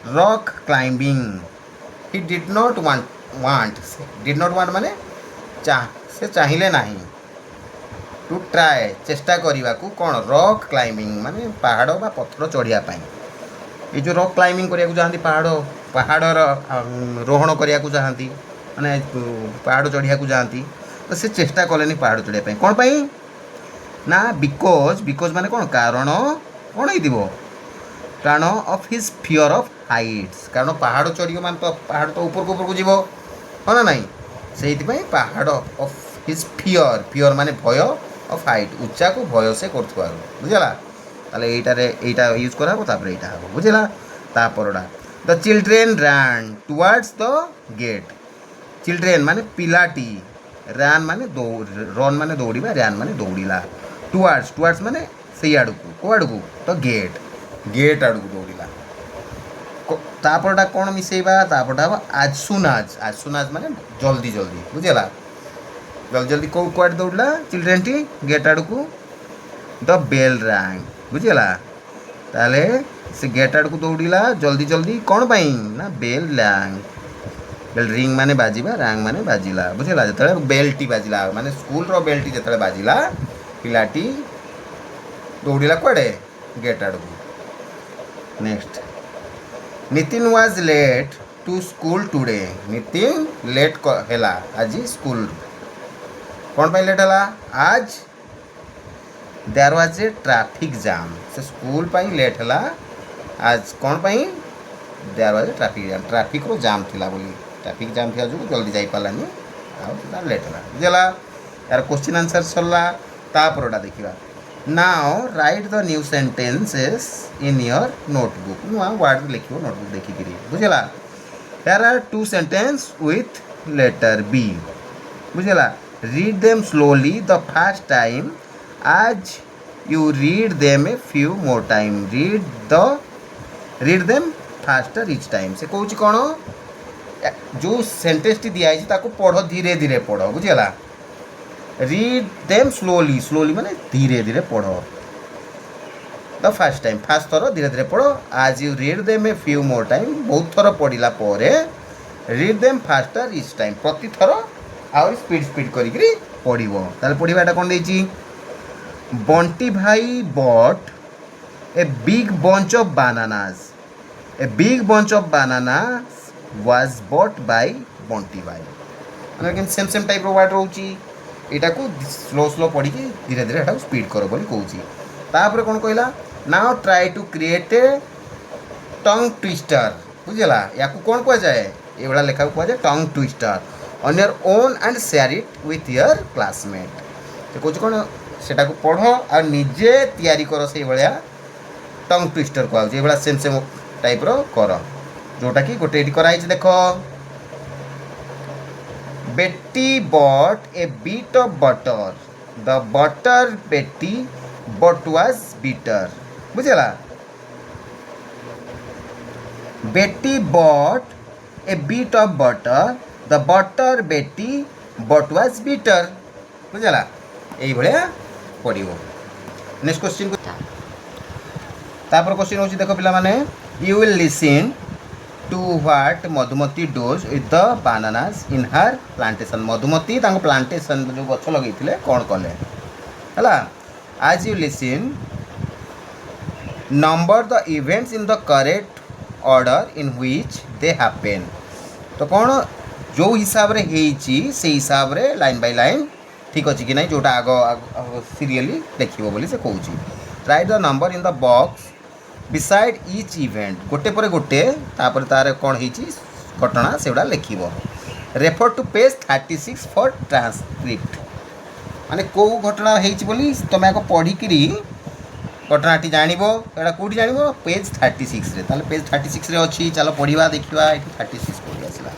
rock climbing he did not want माने से चाहिए नहीं टू ट्राई चेष्टा करने को कौन रॉक क्लाइंबिंग माने पहाड़ बा पत्थर चढ़िया पाई ये जो रॉक क्लाइंबिंग करने चाहती पहाड़ रोहण करने चाहती माने पहाड़ चढ़िया जाती तो से चेष्टा कले पहाड़ चढ़िया कौन पाई ना बिकज माने कौन कारण कौन हो कारण of his fear of Heights कारण पहाड़ चढ़ मान तो पहाड़ तो ऊपर को जीव हाँ ना नहीं से पहाड़ ऑफ हिज फियर माने भय ऑफ हाइट उच्चा को भय से कर बुझला ताले एटा यूज करा तापर एटा हो बुझला तापरडा the children ran towards the gate children माने पिलाटी रैन माने रन माने दौड़ीबा रैन माने दौड़ीला टुवर्ड्स माने से आड़ को तो गेट आड़ को दौड़ीला तापरटा कौन मिसेबा तापरटा आज सुन आज माने जल्दी बुझला जल्दी कौ कुआड़ दौड़ला चिल्ड्रेन टी गेट आड़ को द बेल रैंग बुझला ताले से गेट आड़ को दौड़ीला जल्दी कौन पाई ना बेल रिंग माने बाजिबा रैंग माने बाजिला बुझला जतले बेल टी बाजिला माने स्कूल रो बेल टी जतले बाजिला पिलाटी दौड़ीला कुआड़े गेट आड़ को next Nitin was late to school today Nitin late हैला आज स्कूल कौन पाई लेट हैला आज there was a traffic jam से स्कूल पाई लेट हैला आज कौन पाई देयर वाज ए ट्रैफिक रो जाम थिला बोली ट्रैफिक जाम थिया जो जल्दी जाई पालानी आ लेट हैला बुझला यार क्वेश्चन आंसर सरला तापरडा देखिबा now write the new sentences in your notebook नुआ वर्ड लिखियो नोटबुक देखि करी बुझला there are two sentence with letter B बुझला read them slowly the first time as you read them a few more time read them faster each time से कहूँ कौन जो सेंटेंस टी दिया है ताको पढ़ धीरे धीरे पढ़ बुझीगला रीड देम स्लोली स्लोली माने धीरे धीरे पढ़ द फर्स्ट टाइम फास्ट थर धीरे धीरे पढ़ आज you read them a few more time बहुत थर पढ़ला परे read them faster each time प्रति थर आउरी स्पीड स्पीड करी पढ़िबो ताले पढ़िबाटा कोन देछि बंटी भाई bot a big bunch of bananas a big bunch of bananas was bought by Bunty भाई मैंने सेम सेम टाइप वर्ड रोची यहाँ को स्लो स्लो पढ़ी धीरे धीरे यहाँ स्पीड कर बोली कहूँ तापर कौन कहला now try to create a tongue twister बुझेगा या कौन कह जाए ये भाया लेखा कह जाए tongue twister on your own and share it with your classmate तो कौन कौन सेटा को पढ़ आ निजे तैयारी कर से भाया टंग ट्विस्टर कहूँ ये सेम सेम टाइप रो कर जोटा कि गोटे कराई देख Betty bought a bit of butter the butter Betty but was bitter बुझेगा Betty bought a bit of butter the butter Betty but was bitter बुझेगा यही भाया पढ़ो नेक्स्ट क्वेश्चन तापर क्वेश्चन हो देख पिला माने you will listen to what Madhumati does with the bananas in her plantation Madhumati plantation जो गछ लगे कौन कले है as you listen number the events in the correct order in which they happen तो कौन जो हिसाब रे हेची से हिसाब रे लाइन बाय लाइन ठीक अच्छी कि नहीं जोटा आग सीरियली देखिबो बोली से कहूँ right the number in the box beside etch event गोटे पर गोटे तापर तार कौन होती घटना से लिख refer to page 36 for transcript माने कौ घटना होली तुम आगे पढ़ी घटनाटी जानव एटा कौटी जान पेज 36 रे ताले पेज 36 रे अच्छी चलो पढ़ा देखा ये 36 पढ़ी आसला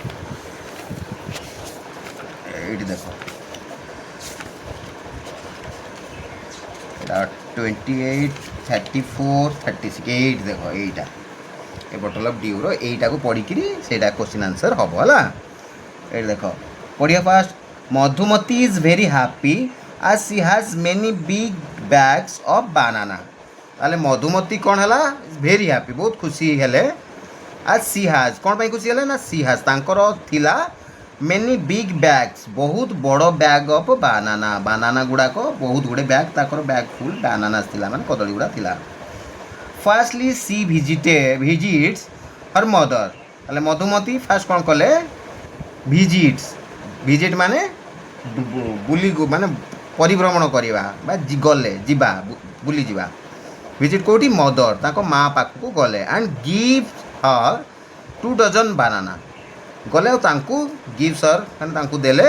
ये देख 28 34 36 एट देख यहीटा ए बटल अफ ड्यू रहीटा को पढ़ी से क्वेश्चन आंसर हम है ये देख पढ़िया first Madhumati is very happy as she has many big bags of banana ताले मधुमती कौन है वेरी हैप्पी बहुत खुशी हेले आज सी हैज कौन पाई खुशी हेले ना सी हैज तांकर थिला मेनी बिग बैग्स बहुत बड़ बैग ऑफ बानाना बानाना गुड़ाक बहुत गुड़े बैग ताकर बैग फुल बानानास थिला माने कदली गुड़ा थिला फार्स्टली सी विजिट्स हर मदर ताले मधुमती फास्ट कौन कले विजिट माने बुली माने परिभ्रमण करवा गले जीवा बुली जीवा विजिट कोटी मदर ताको माँ पाख को गले and give her 2 dozen banana गले गिव सर मैंने देले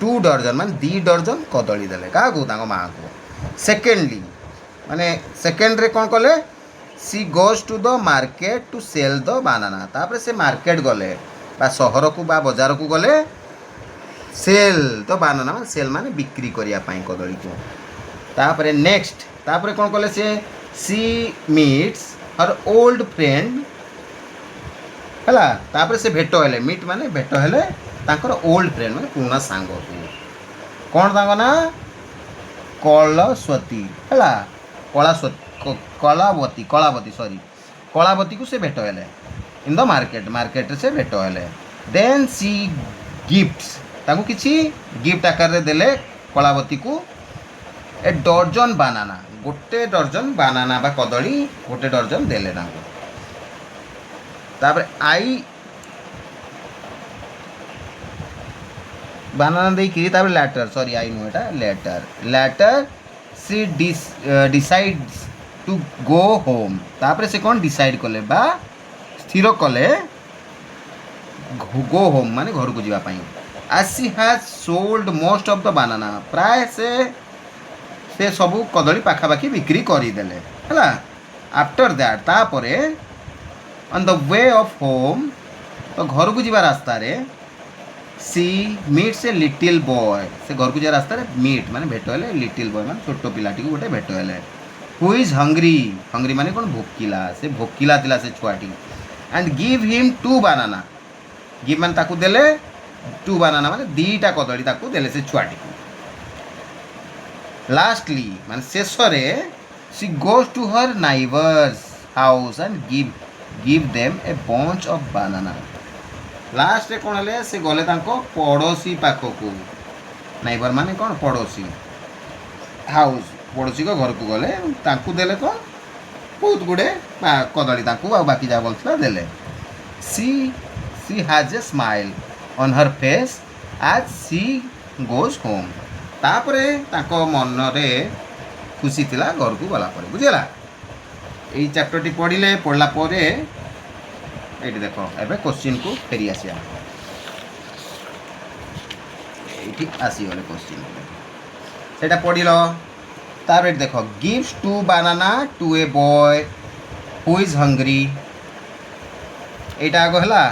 2 डजन मान 2 डजन कदली देले क्या माँ को सेकेंडली माने सेकेंड रे कौन कले she goes to the market to sell the banana तापर से मार्केट गले बा सहर को बा बाजार को गले सेल द बानाना सेल माने बिक्री करिया पाई कदली को तापर नेक्स्ट तापर कौन कले से she meets her old friend है तापर से भेट हेले मीट माने भेट हेले तांकर ओल्ड फ्रेंड माने पुराना सांग को कौन तांको ना कलस्वती है कलावती सॉरी कलावती को से भेट हेले इन द मार्केट से भेट हेले देन सी गिफ्ट्स तांको किछि गिफ्ट आकार रे देले कलावती को ए डर्जन बानाना गोटे डर्जन बानाना बा कदली गोटे डर्जन देले तांको तापर आई बानाना देकी तापर लेटर सॉरी आई नो एटा later she decides to go home तापर से कौन डिसाइड कले बा स्थिर कले गो होम माने घर को जीवा पाई as she has sold most of the banana प्राय से सबू कदली पाखापाखि बिक्री करदेले है आफ्टर दैट तापरे on the way of home तो घर को जीवा रास्ता रे she meets a little boy से घर को जीवा रास्ता रे मीट माने भेट हेले लिटिल बॉय माने छोटो पिलाटी को गोटे भेट हेले हु इज हंग्री माने कौन भोकिला से भोकिला तिला से छुआटी and give him 2 banana give मान ताकू देले 2 बानाना माने 2टा कदली ताकू देले से छुआटी को लास्टली माने शेष रे she goes to her neighbours house and give them a bunch of banana last रे कोन हले से गले तांको पड़ोसी पाखो को नाइबर माने कोन पड़ोसी हाउस पड़ोसी को घर को गले तांकू देले को बहुत गुड़े कदली तांकू आ बाकी जा बोलथला देले she has a smile on her face as she goes home तापरे तांको मन रे खुशी थिला घर को गला परे बुझिला एई चैप्टर टी पढ़ला परे एटी देखो एबे क्वेश्चन को फेरी आसिया एटी आसी गले क्वेश्चन सेटा पढ़िलो तार एटी देखो gives 2 banana to a boy who is hungry एटा आगो हला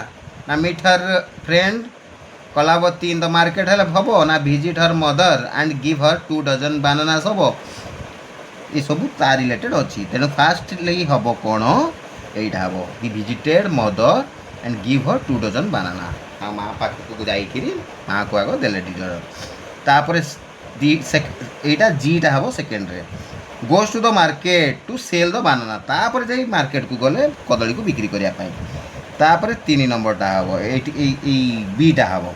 ना meet her friend Kalavati in the market help हबो ना visit her mother and give her 2 dozen bananas हबो ये सब ता रिलेटेड अच्छी तेणु फास्ट लगी हम कौन यहीटा हम he visited mother and give her 2 dozen banana हाँ माँ पाखक जाइए माँ को आग देले टीचर तापर यहाँ जीटा हम सेकेंड रे goes to the market to sell the banana तापर जाई मार्केट को गले कदली को बिक्री करने तापर 3 नंबरटा हम बीटा हम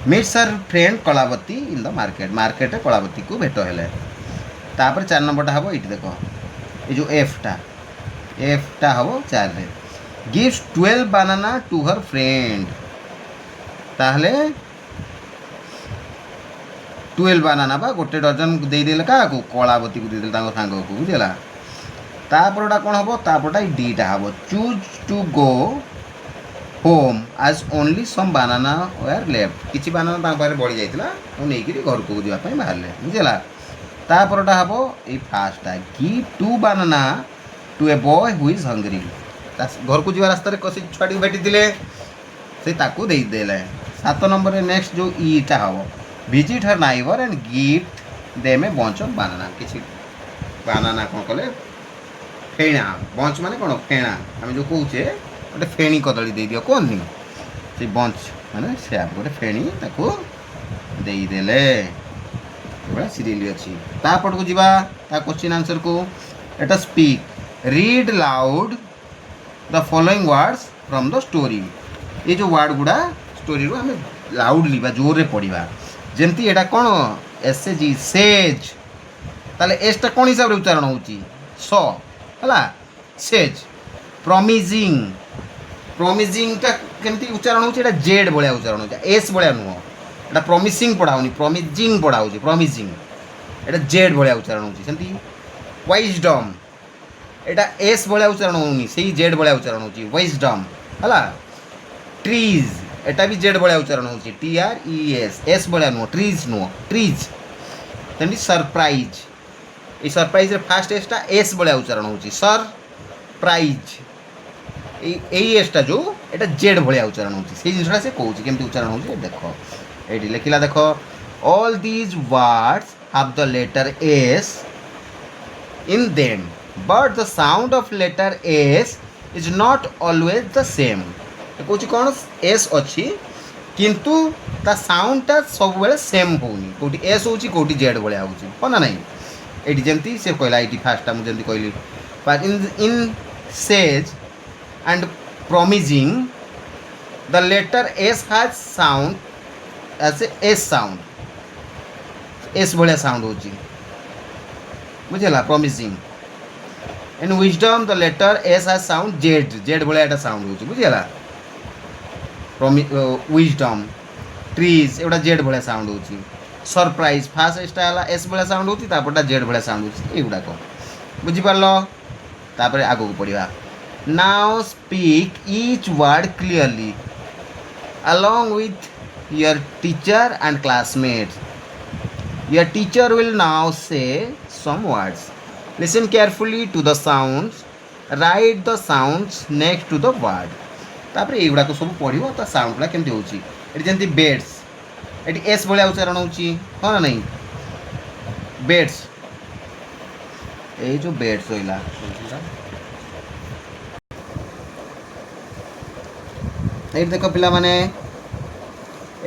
meets her friend Kalavati in the market Kalavati को भेट हेले तापर 4 नंबरटा हम ये देख ये जो एफटा हम 4 रे gives 12 banana to her friend ताहले 12 बानाना बा गोटे डजन दे देले का को कलावती को दे देले तांको सांग को बुझला तापरटा कोन हबो तापरटा डीटा हबो चूज टू गो होम आज only some banana were left किछि बानाना तांको पारे बळी जाइतला ओ नै कि घर को जिवा पई बाहरले बुझला तापरटा हबो ए फास्टा give 2 banana to a boy who is hungry घर को जीवा रास्ता रे कसी छुआटी भेटी दिले से ताकू दे देले 7 नंबर रे नेक्स्ट जो ईटा हबो visit her neighbour and gift them a bunch of बानाना किछि बानाना कोन कले फेणा बंच माने कोन फेणा हम जो कहूचे गोटे फेणी कदली दे दियो कोन नि से बंच माने से आप गोटे फेणी ताकू दे देले बड़ा सीरियली अच्छी तापट को जीवा ता क्वेश्चन आंसर को एटा speak read loud the following words from the story ये जो वर्ड गुड़ा स्टोरी रो हमें लाउडली बा जोर रे पढ़िबा जेंती एटा कोन एसएजी सेज ताले एस्टा कोन हिसाब रे उच्चारण होची स हला सेज प्रॉमिजिंग ता केमती उच्चारण होची एटा जेड बळिया उच्चारण होची एस बळिया नुहो एटा प्रॉमिसिंग पढ़ाउनी प्रॉमिजिंग पढ़ाउची प्रॉमिजिंग एटा जेड बळिया उच्चारण होची सेंती वाइजडम एटा एस बळिया उच्चारण होनी सेही जेड बळिया उच्चारण होची वाइजडम हला ट्रीज एटा भी जेड बळिया उच्चारण होची TRES एस बळिया नुहो ट्रीज नुहो ट्रीज सेंती सरप्राइज ए सरप्राइज रे फास्ट एसटा एस बळिया उच्चारण होची सरप्राइज ए एसटा जो एटा जेड बळिया उच्चारण होची सेही जिनसटा से कहूची केमती उच्चारण होची देखो एटी लिखिला देखो all these words have the letter S in them but the sound of letter S is not always the same कहूँ कौन एस अच्छी किंतु ता साउंडटा सब बेले सेम होनी कौटी एस होची कौटी जेड भाया हो ना नहीं ये जमी से कहला ये फास्टा मुझे कहली but in says and promising the letter S has sound as S sound S भाया साउंड होची बुझेगा promising in wisdom the letter S has sound Z Z भाया साउंड होची बुझेगा विजडम ट्रीज एटा जेड भाया साउंड होची सरप्राइज फास्ट एस्टा एस भाया साउंड होची तापरटा जेड भाया साउंड होची एगुड़ाक बुझिपारलो तापर आगो को पढ़िबा now speak each word clearly along with your teacher and classmates your teacher will now say some words listen carefully to the sounds write the sounds next to the word तापर एगुड़ा को सब पढ़ो तो साउंडटा केमती होची एटी जेंती बेड्स एटी एस भाया उच्चारण होची हाँ ना नहीं बेड्स ए जो बेड्स होइला ये देख पिला माने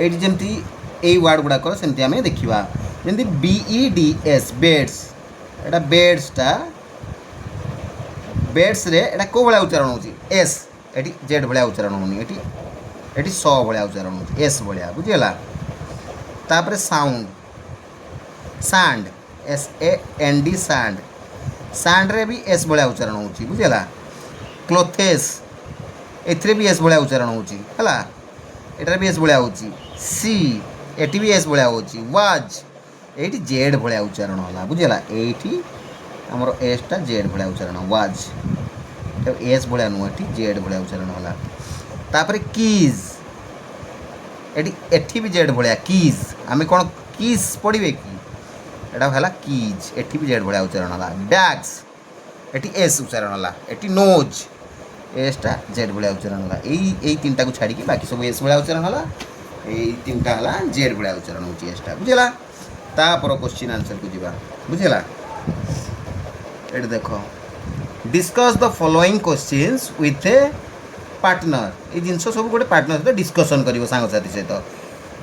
ଏଇଠି ଯେମିତି ଏଇ ୱାର୍ଡ଼ ଗୁଡ଼ାକ ସେମିତି ଆମେ ଦେଖିବା ଯେମିତି BEDS ବେଡ୍ସ ଏଇଟା ବେଡ୍ସଟା ବେଡ୍ସରେ ଏଇଟା କେଉଁ ଭଳିଆ ଉଚ୍ଚାରଣ ହେଉଛି ଏସ୍ ଏଠି ଜେଡ୍ ଭଳିଆ ଉଚ୍ଚାରଣ ହେଉନି ଏଠି ଏଠି ସ ଭଳିଆ ଉଚ୍ଚାରଣ ହେଉଛି ଏସ୍ ଭଳିଆ ବୁଝିଗଲା। ତାପରେ ସାଉଣ୍ଡ ସାଣ୍ଡ SAND ସାଣ୍ଡ ସାଣ୍ଡରେ ବି ଏସ୍ ଭଳିଆ ଉଚ୍ଚାରଣ ହେଉଛି ବୁଝିଗଲା। କ୍ଲୋଥେସ୍ ଏଥିରେ ବି ଏସ୍ ଭଳିଆ ଉଚ୍ଚାରଣ ହେଉଛି ହେଲା ଏଟାରେ ବି ଏସ୍ ଭଳିଆ ହେଉଛି। ସି ଏଠି ବି ଏସ୍ ଭଳିଆ ହେଉଛି। ୱାଜ୍ ଏଇଠି ଜେଡ୍ ଭଳିଆ ଉଚ୍ଚାରଣ ହେଲା ବୁଝିଗଲା। ଏଇଠି ଆମର ଏସ୍ଟା ଜେଡ୍ ଭଳିଆ ଉଚ୍ଚାରଣ ୱାଜ୍ ଏସ୍ ଭଳିଆ ନୁହଁ ଏଠି ଜେଡ୍ ଭଳିଆ ଉଚ୍ଚାରଣ ହେଲା। ତାପରେ କିଜ୍ ଏଠି ବି ଜେଡ୍ ଭଳିଆ କିଜ୍ ଆମେ କ'ଣ କିଜ୍ ପଢ଼ିବେ କି ଏଇଟା ହେଲା କିଜ୍ ଏଠି ବି ଜେଡ୍ ଭଳିଆ ଉଚ୍ଚାରଣ ହେଲା। ବ୍ୟାଗ୍ସ ଏଠି ଏସ୍ ଉଚ୍ଚାରଣ ହେଲା ଏଠି ନୋଜ୍ ଏସ୍ଟା ଜେଡ୍ ଭଳିଆ ଉଚ୍ଚାରଣ ହେଲା। ଏଇ ତିନିଟାକୁ ଛାଡ଼ିକି ବାକି ସବୁ ଏସ୍ ଭଳିଆ ଉଚ୍ଚାରଣ ହେଲା। ଏଇ ତିନିଟା ହେଲା ଜେଡ୍ ଭଳିଆ ଉଚ୍ଚାରଣ ହେଉଛି ଏସ୍ଟା ବୁଝିଲା। ତାପର କ୍ୱେଶ୍ଚିନ୍ ଆନ୍ସର୍କୁ ଯିବା ବୁଝିଲା। ଏଠି ଦେଖ discuss the following questions with A partner ये जिनस सब गोटे पार्टनर सहित डिस्कसन कर सांगसाथी सहित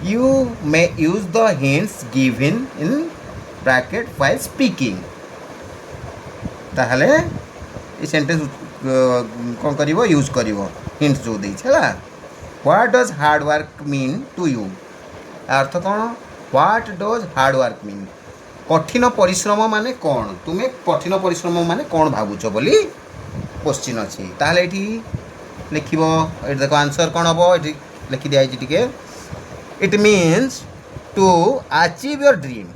you may use the hints given in bracket while speaking ताहले ये सेंटेंस कौन कर यूज कर हिंट्स जो देला। What does hard work mean to you अर्थ कौन what does hard work mean कठिन परिश्रम माने कौन तुम्हें कठिन परिश्रम माने कौन भावुच बोली क्वेश्चन अच्छी ताहले ये लिख देखो आंसर कौन हम ये लिखि दिखाई टे it means to achieve your dream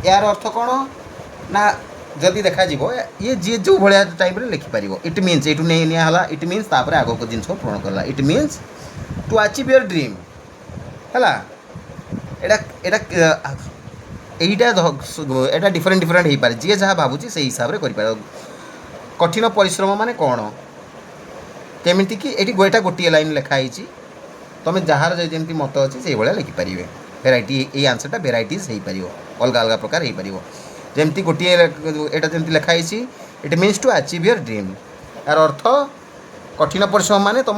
यार अर्थ कौन ना जदि देखा ये जी जो भाया टाइप लिखिपर इट मीन्स ये नहीं निला इट मीन्स तापर आग को जिन पूरण करला it means to achieve your dream है एटा डिफरेंट डिफरेंट हो पारे जी जहाँ भावुँ से हिसाब से कर कठिन परिश्रम माने कौन केमिति कि ये गोटे लाइन लिखाई तुम जार जमी मत अच्छे से भाया लिखिपर भेराइटी ये आंसरटा भेराइटीज हो पार अलग अलग प्रकार हो पार जमी गोटे यहाँ जमी लिखाई it means to achieve your dream यार अर्थ कठिन परिश्रम माने तुम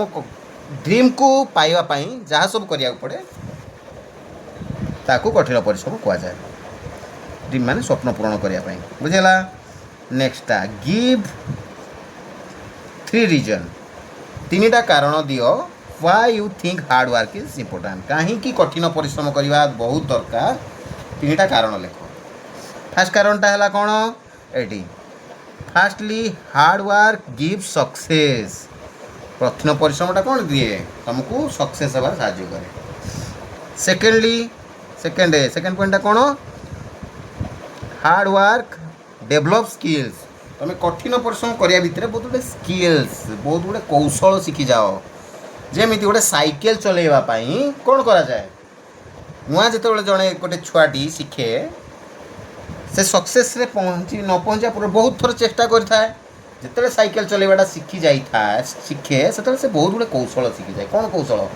ड्रीम को पाइबापी जहाँ सब करा पड़े ताकू कठिन परिश्रम कहुए ड्रीम माने स्वप्न पूरण करने बुझेगा। नेक्स्ट गिव 3 रीजन 3टा कारण दियो why you think hard work is important कहीं कठिन परिश्रम करवा बहुत दरकार 3टा कारण लिख। फास्ट कारणटा है कौन eighty fastly hard work give success कठिन परिश्रमटा कौन दिए तुमको सक्सेस हबार साहाय्य करे। सेकेंड पॉइंट कौन हार्ड वर्क डेभलप स्किल्स तुम कठिन परिश्रम करने भितर बहुत गुड़े स्किल्स बहुत गुड़े कौशल शिखी जाओ जमी गोटे साइकेल चलैवाई कौन करा जाए नुआ जो जड़े गोटे छुआटी शिखे से सक्सेस रे पहुँची न पहुँचा पूरा बहुत थर चेष्टा करें जिते साइकेल चलैवाटा शिखी जाए शिखे से बहुत गुड़े कौशल शिखी जाए कौन कौशल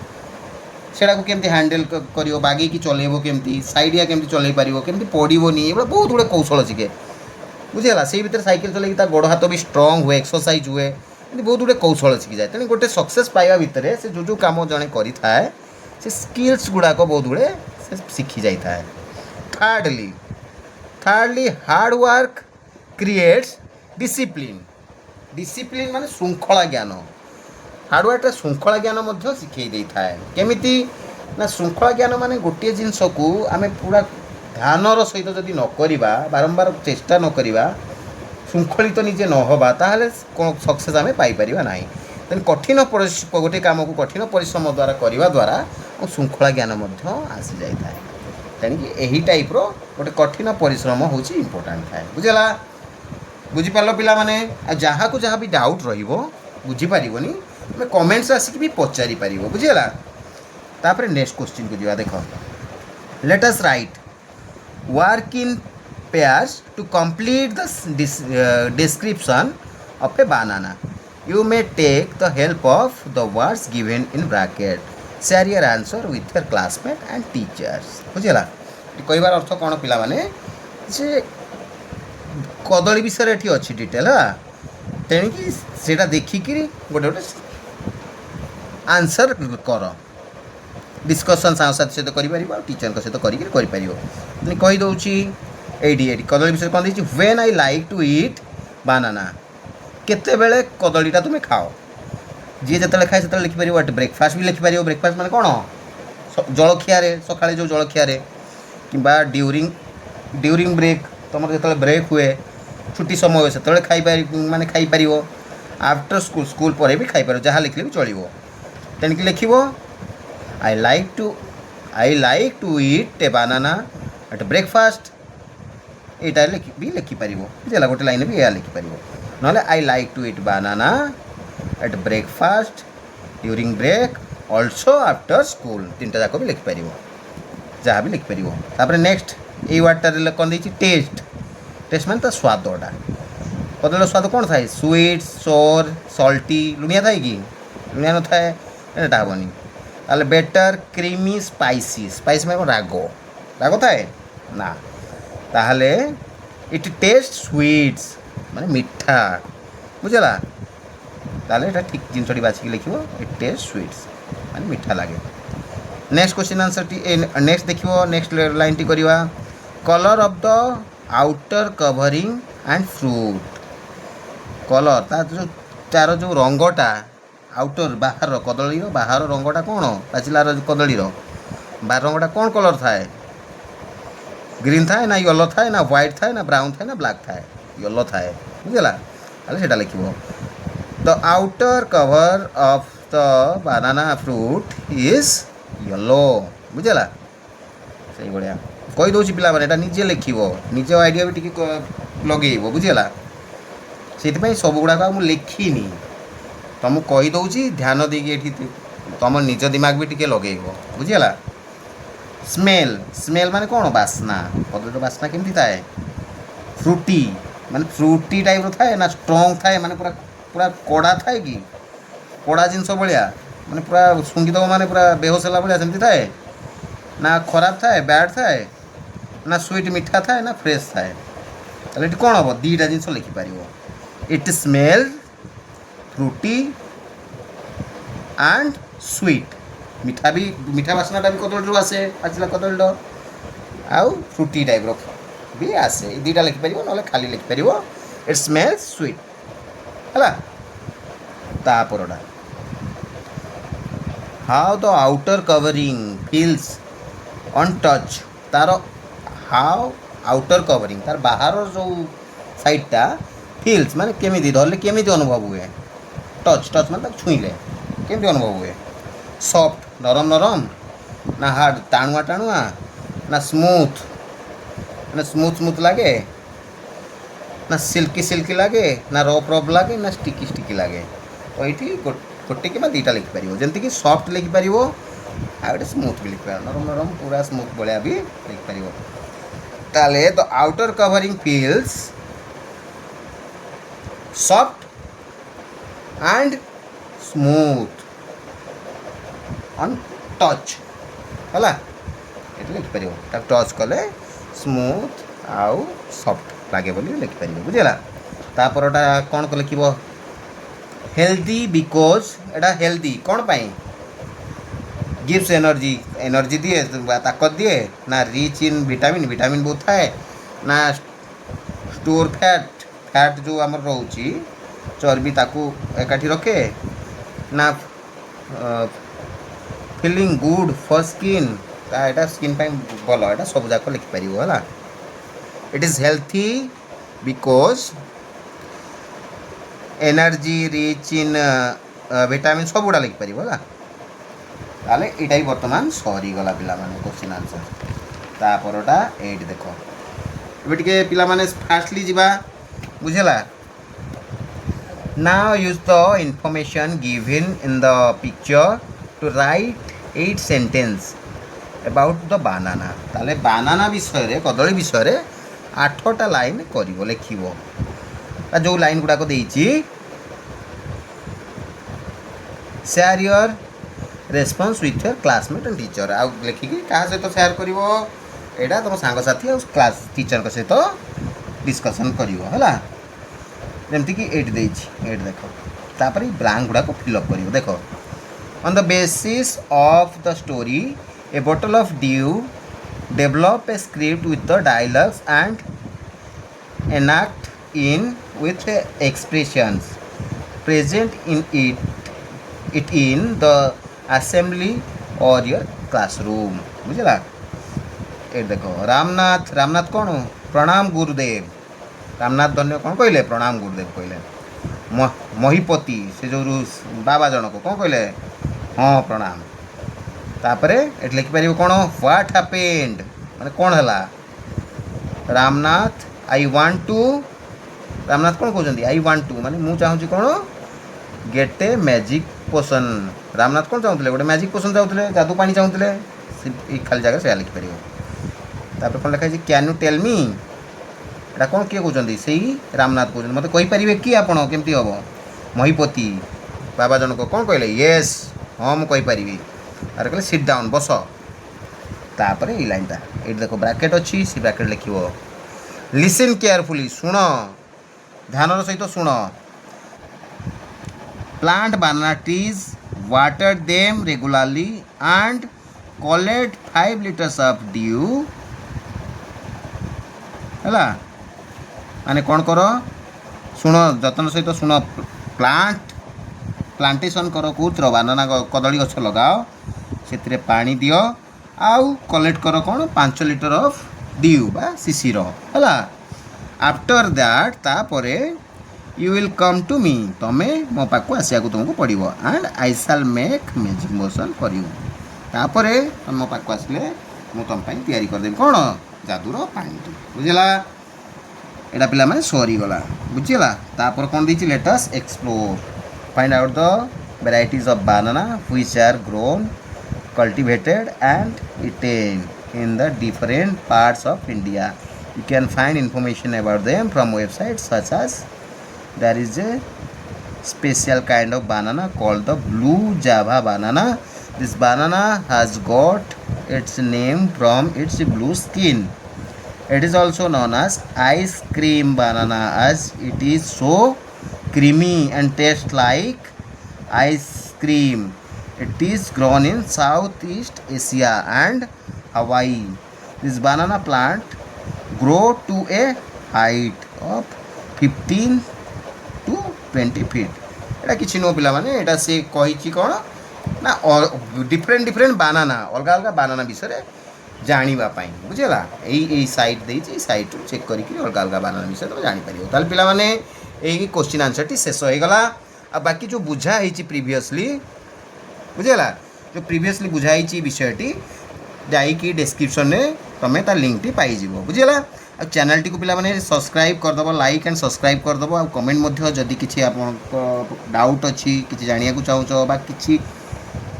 सेटा को केमती हैंडल कर बागे कि चलेब केमती साइडिया केमती चल पार केमती पड़ोनी ये बहुत गुड़े कौशल शिखे बुझेगा से भीतर साइकेल चल गोड़ हाथ भी स्ट्रंग हुए एक्सरसाइज हुए बहुत गुड़े कौशल शिखी जाए तेणु गोटे सक्सेस पाइबा भितर से जो कम जड़े करें से स्किल्स गुड़ाक बहुत गुड़े से शिखी जाए। थार्डली हार्ड वर्क क्रिएट्स डिसिप्लिन माने श्रृंखला ज्ञान हार्डवर्कटा श्रृंखला ज्ञान शिखई दे था केमिति ना श्रृंखला ज्ञान माने गोटे जिनस को आम पूरा ध्यानर सहित जदि न करिबा बारंबार चेष्टा न करिबा श्रृंखलित निजे न होबा ताहले सक्सेस आम पाई परिबा नाही तेन कठिन गोटे काम को कठिन परिश्रम द्वारा करने द्वारा श्रृंखला ज्ञान आसी जाए तेणुकि यही टाइप गोटे कठिन परिश्रम हूँ इम्पोर्टाट थाए बुझेगा बुझीपार पिला माने जहाँ को जहाँ भी डाउट रुझीपारनी तुम्हें कमेंट्स आसिक भी पचारि पार बुझीगला। तापर नेक्स्ट क्वेश्चन को जीवा देख let us write work in pairs to complete the description of a banana you may take the help of the words given in bracket share your answer with your classmate and teachers बुझीगला। कहबार अर्थ कौन पिला माने जे कदली विषय ये अच्छी detail है तेणुकि सेटा देखिकी गोटे गोटे आंसर कर डिस्कसन सांगसाथी सहित कर टीचर सहित कहीदे ये कदली विषय कौन देखिए when I like to eat banana केते बेले कदलीटा तुम्हें खाओ जी जो खाए से लिखिपर एट ब्रेकफास्ट भी लिखिपर ब्रेकफास्ट माने कौन जलखिया सका जो जलखिया कि ड्यूरिंग ब्रेक तुम जो ब्रेक हुए छुट्टी समय हुए से खाई माने खाईपर आफ्टर स्कूल स्कूल पर भी खाईपर जहाँ लिखले भी चलो तेणिक लिख I like to eat a banana at breakfast यहाँ भी लिखिपर बुझेगा गोटे लाइन भी यह लिखिपर ना I like to eat banana at breakfast during break also after school तीनटा जाक भी लिखिपर जहाँ भी लिखिपर नेक्स्ट ये वार्डटार कौन देखिए टेस्ट टेस्ट मान स्वादटा कदलीर स्वाद कौन थाए स्वीट सोर सल्टी लुणिया थाए कि लुणिया न थाए एटा हेनी ताले बेटर क्रीमी स्पाइसी स्पाइसी मैं राग राग थाए ना ताहले इट टेस्ट स्वीट्स माने मीठा बुझेगा ताहले एटा ठीक जिनसटी बाछिक लिख इट टेस्ट स्वीट्स माने मीठा लगे next question answer T next देखिए नेक्स्ट लाइन टी करवा colour of the outer covering and fruit colour तार जो रंगटा आउटर बाहर कदली बाहर रंगटा कौन पाचिलार कदलीर बाहर रंगटा कौन कलर थाए ग्रीन थाए ना येलो थाए ना व्हाइट थाए ना ब्राउन थाए ना ब्लैक थाए येलो थाए बुझेगा ताले लिख the outer cover of the banana fruit is yellow बुझेगा से भाया कहीदे पे निजे लिख निज आइडिया भी टी लगे बुझेगा से सब गुड़ाक मुझे लिखिनी तुमको कहीदे ध्यान देकी तुम निज दिमाग भी टी लगे बुझेगा स्मेल स्मेल माने कौन बास्ना कदलीर बास्ना केमती थाए फ्रूटी माने फ्रूटी टाइप थाए ना स्ट्रंग थाए माने पूरा पूरा कड़ा थाए कि कड़ा जिनस भाया माने पूरा सुंगीदब माने पूरा बेहोश है भाया सेमती थाए ना खराब थाए बैड थाए ना स्वीट मीठा थाए ना फ्रेश थाए ताले कौन हम दीटा जिनस लिखिपर it smell fruity and sweet मीठा भी मीठा बास्नाटा भी कदली आसे पाचिला कदली आउ फ्रूटी टाइप भी आसे दीटा लिखिपर ना खाली लिखिपर इट स्मेल स्वीट है तापरटा how the outer covering feels on touch तार हाउ आउटर कवरिंग तार बाहर जो साइडटा फील्स माने केमी धरले केमी अनुभव हुए टच टच माने छुईले केमी अनुभव हुए सॉफ्ट नरम नरम ना हार्ड टाणुआ टाणुआ ना स्मूथ ना स्मूथ स्मूथ लगे ना सिल्की सिल्की लगे ना रफ रफ लगे ना स्टिकी स्टिकी लगे तो ये गोटे कि दीटा लिखिपर जमीक सॉफ्ट लिखिपर आउटे स्मूथ भी लिखिपर नरम नरम पूरा स्मूथ भाया भी लिखिपर ताले the outer covering feels soft and smooth on touch है ये लिखिपर टच कले स्मूथ आउ सॉफ्ट लगे बोली लिखिपर बुझेगा तापरटा कौन को लिख हेल्दी बिकज एटा हेल्दी कौन पाई गिव्स एनर्जी एनर्जी दिए ताकत दिए ना रिच इन विटामिन विटामिन बहुत थाए ना स्टोर फैट फैट जो आम रोची चर्बी ताकू एकाठी रखे ना feeling good for skin Etah skin भल एटा सब जाक लिखिपर है it is healthy because energy rich in vitamin सब गुड़ा लिखिपर है ताले यहाँ बर्तमान सरीगला पिला क्वेश्चन आंसर तापरटा ये देख ये टे पे फास्टली जावा बुझेगा now use the information given in the picture to write 8 sentence about the banana ताले बानाना विषय कदली विषय 8टा लाइन कर लिख जो लाइन गुड़ाक share your response with your classmate and teacher आउ लिखिकी क्या सहित शेयर कर यहाँ तुम सांगसाथी और क्लास टीचर सहित डिस्कसन कर जमीक एट देख तापर ब्लांक गुड़ाक फिलअप कर देख On the basis of the story, a bottle of dew develop a script with the dialogues and enact in with expressions present in it in the assembly or your classroom. बुझला ये देखो रामनाथ रामनाथ कौन प्रणाम गुरुदेव रामनाथ धन्य कौन कहले प्रणाम गुरुदेव कहले महिपति से जो बाबा जनक कौन कहले हाँ प्रणाम तापरे एट लिखिपर कौन व्हाट हैपेंड माने कौन है Ramnath I want to Ramnath कौन कहते आई वांट टू माने मु चाहूँ कौन get a magic potion Ramnath कौन चाहूले गोटे मैजिक पोशन चाहूले जादू पानी चाहूले खाली जगह से लिखिपर तापर कौन लिखाई कैन यू टेल मी एटा कौन किए कहते से रामनाथ कहते मत कहींपर कि आपड़ केमती हम महिपति बाबा जनक कौन कहले येस हाँ मुझे अरे कहले सिट डाउन बस तापर ये लाइनटा ये देख ब्राकेट अच्छी से ब्राकेट लिख लिसन केयरफुली शुण ध्यान सहित शुण plant banana trees water them regularly and collect 5 liters of dew है माने कौन कर शुण जतन सहित शुण प्लांटेशन कर कौर बानाना कदली गछ लगाओ से पानी दियो आउ कलेक्ट कर कौन 5 लिटर ऑफ ड्यू बा शिशिर है आफ्टर दैट तापरे you will come to me तमें मो पाक आसिया तुमको पड़ो and I shall make magic potion for you तापरे तुम मो पाक आसले मु तुम तैयारी करदेवी कौन जादूर पानी बुझला एटा पिला माने सरी गला बुझला तापर कौन दी let's explore find out the varieties of banana which are grown cultivated and eaten in the different parts of India. You can find information about them from websites such as there is a special kind of banana called the blue java banana. This banana has got its name from its blue skin. It is also known as ice cream banana as it is so creamy and tastes like ice cream. It is grown in Southeast Asia and Hawaii. This banana plant grow to a height of 15 to 20 feet. एटा किछि no पिला माने एटा से कहिछि कोन ना different बानाना अलग अलग बानाना विषय जानिबा पाई बुझला एई site देछि एई साइट चेक करिकि अलग अलग बानाना विषय तो जानि परियो ताल पिला माने एई क्वेश्चन आंसर टी शेष होई गला आ बाकी जो बुझा हेछि प्रीवियसली बुझेगा जो प्रीवियसली बुझाई विषयटी जाइकी डिस्क्रिप्शन में तुम्हें तार लिंक टी पाइज बुझेगा आ चैनल टी को पिला माने सब्सक्राइब करदेव लाइक एंड सब्सक्राइब करदेव आ कमेंट मध्य जदि किसी आप डाउट अच्छी किसी जानिया को चाहो बा किसी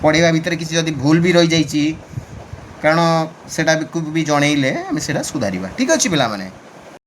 पढ़ाई भितर किसी जदि भूल भी रही जाइए कारण सेटा भी जनइले आम से सुधारिबा ठीक अच्छे पिला माने।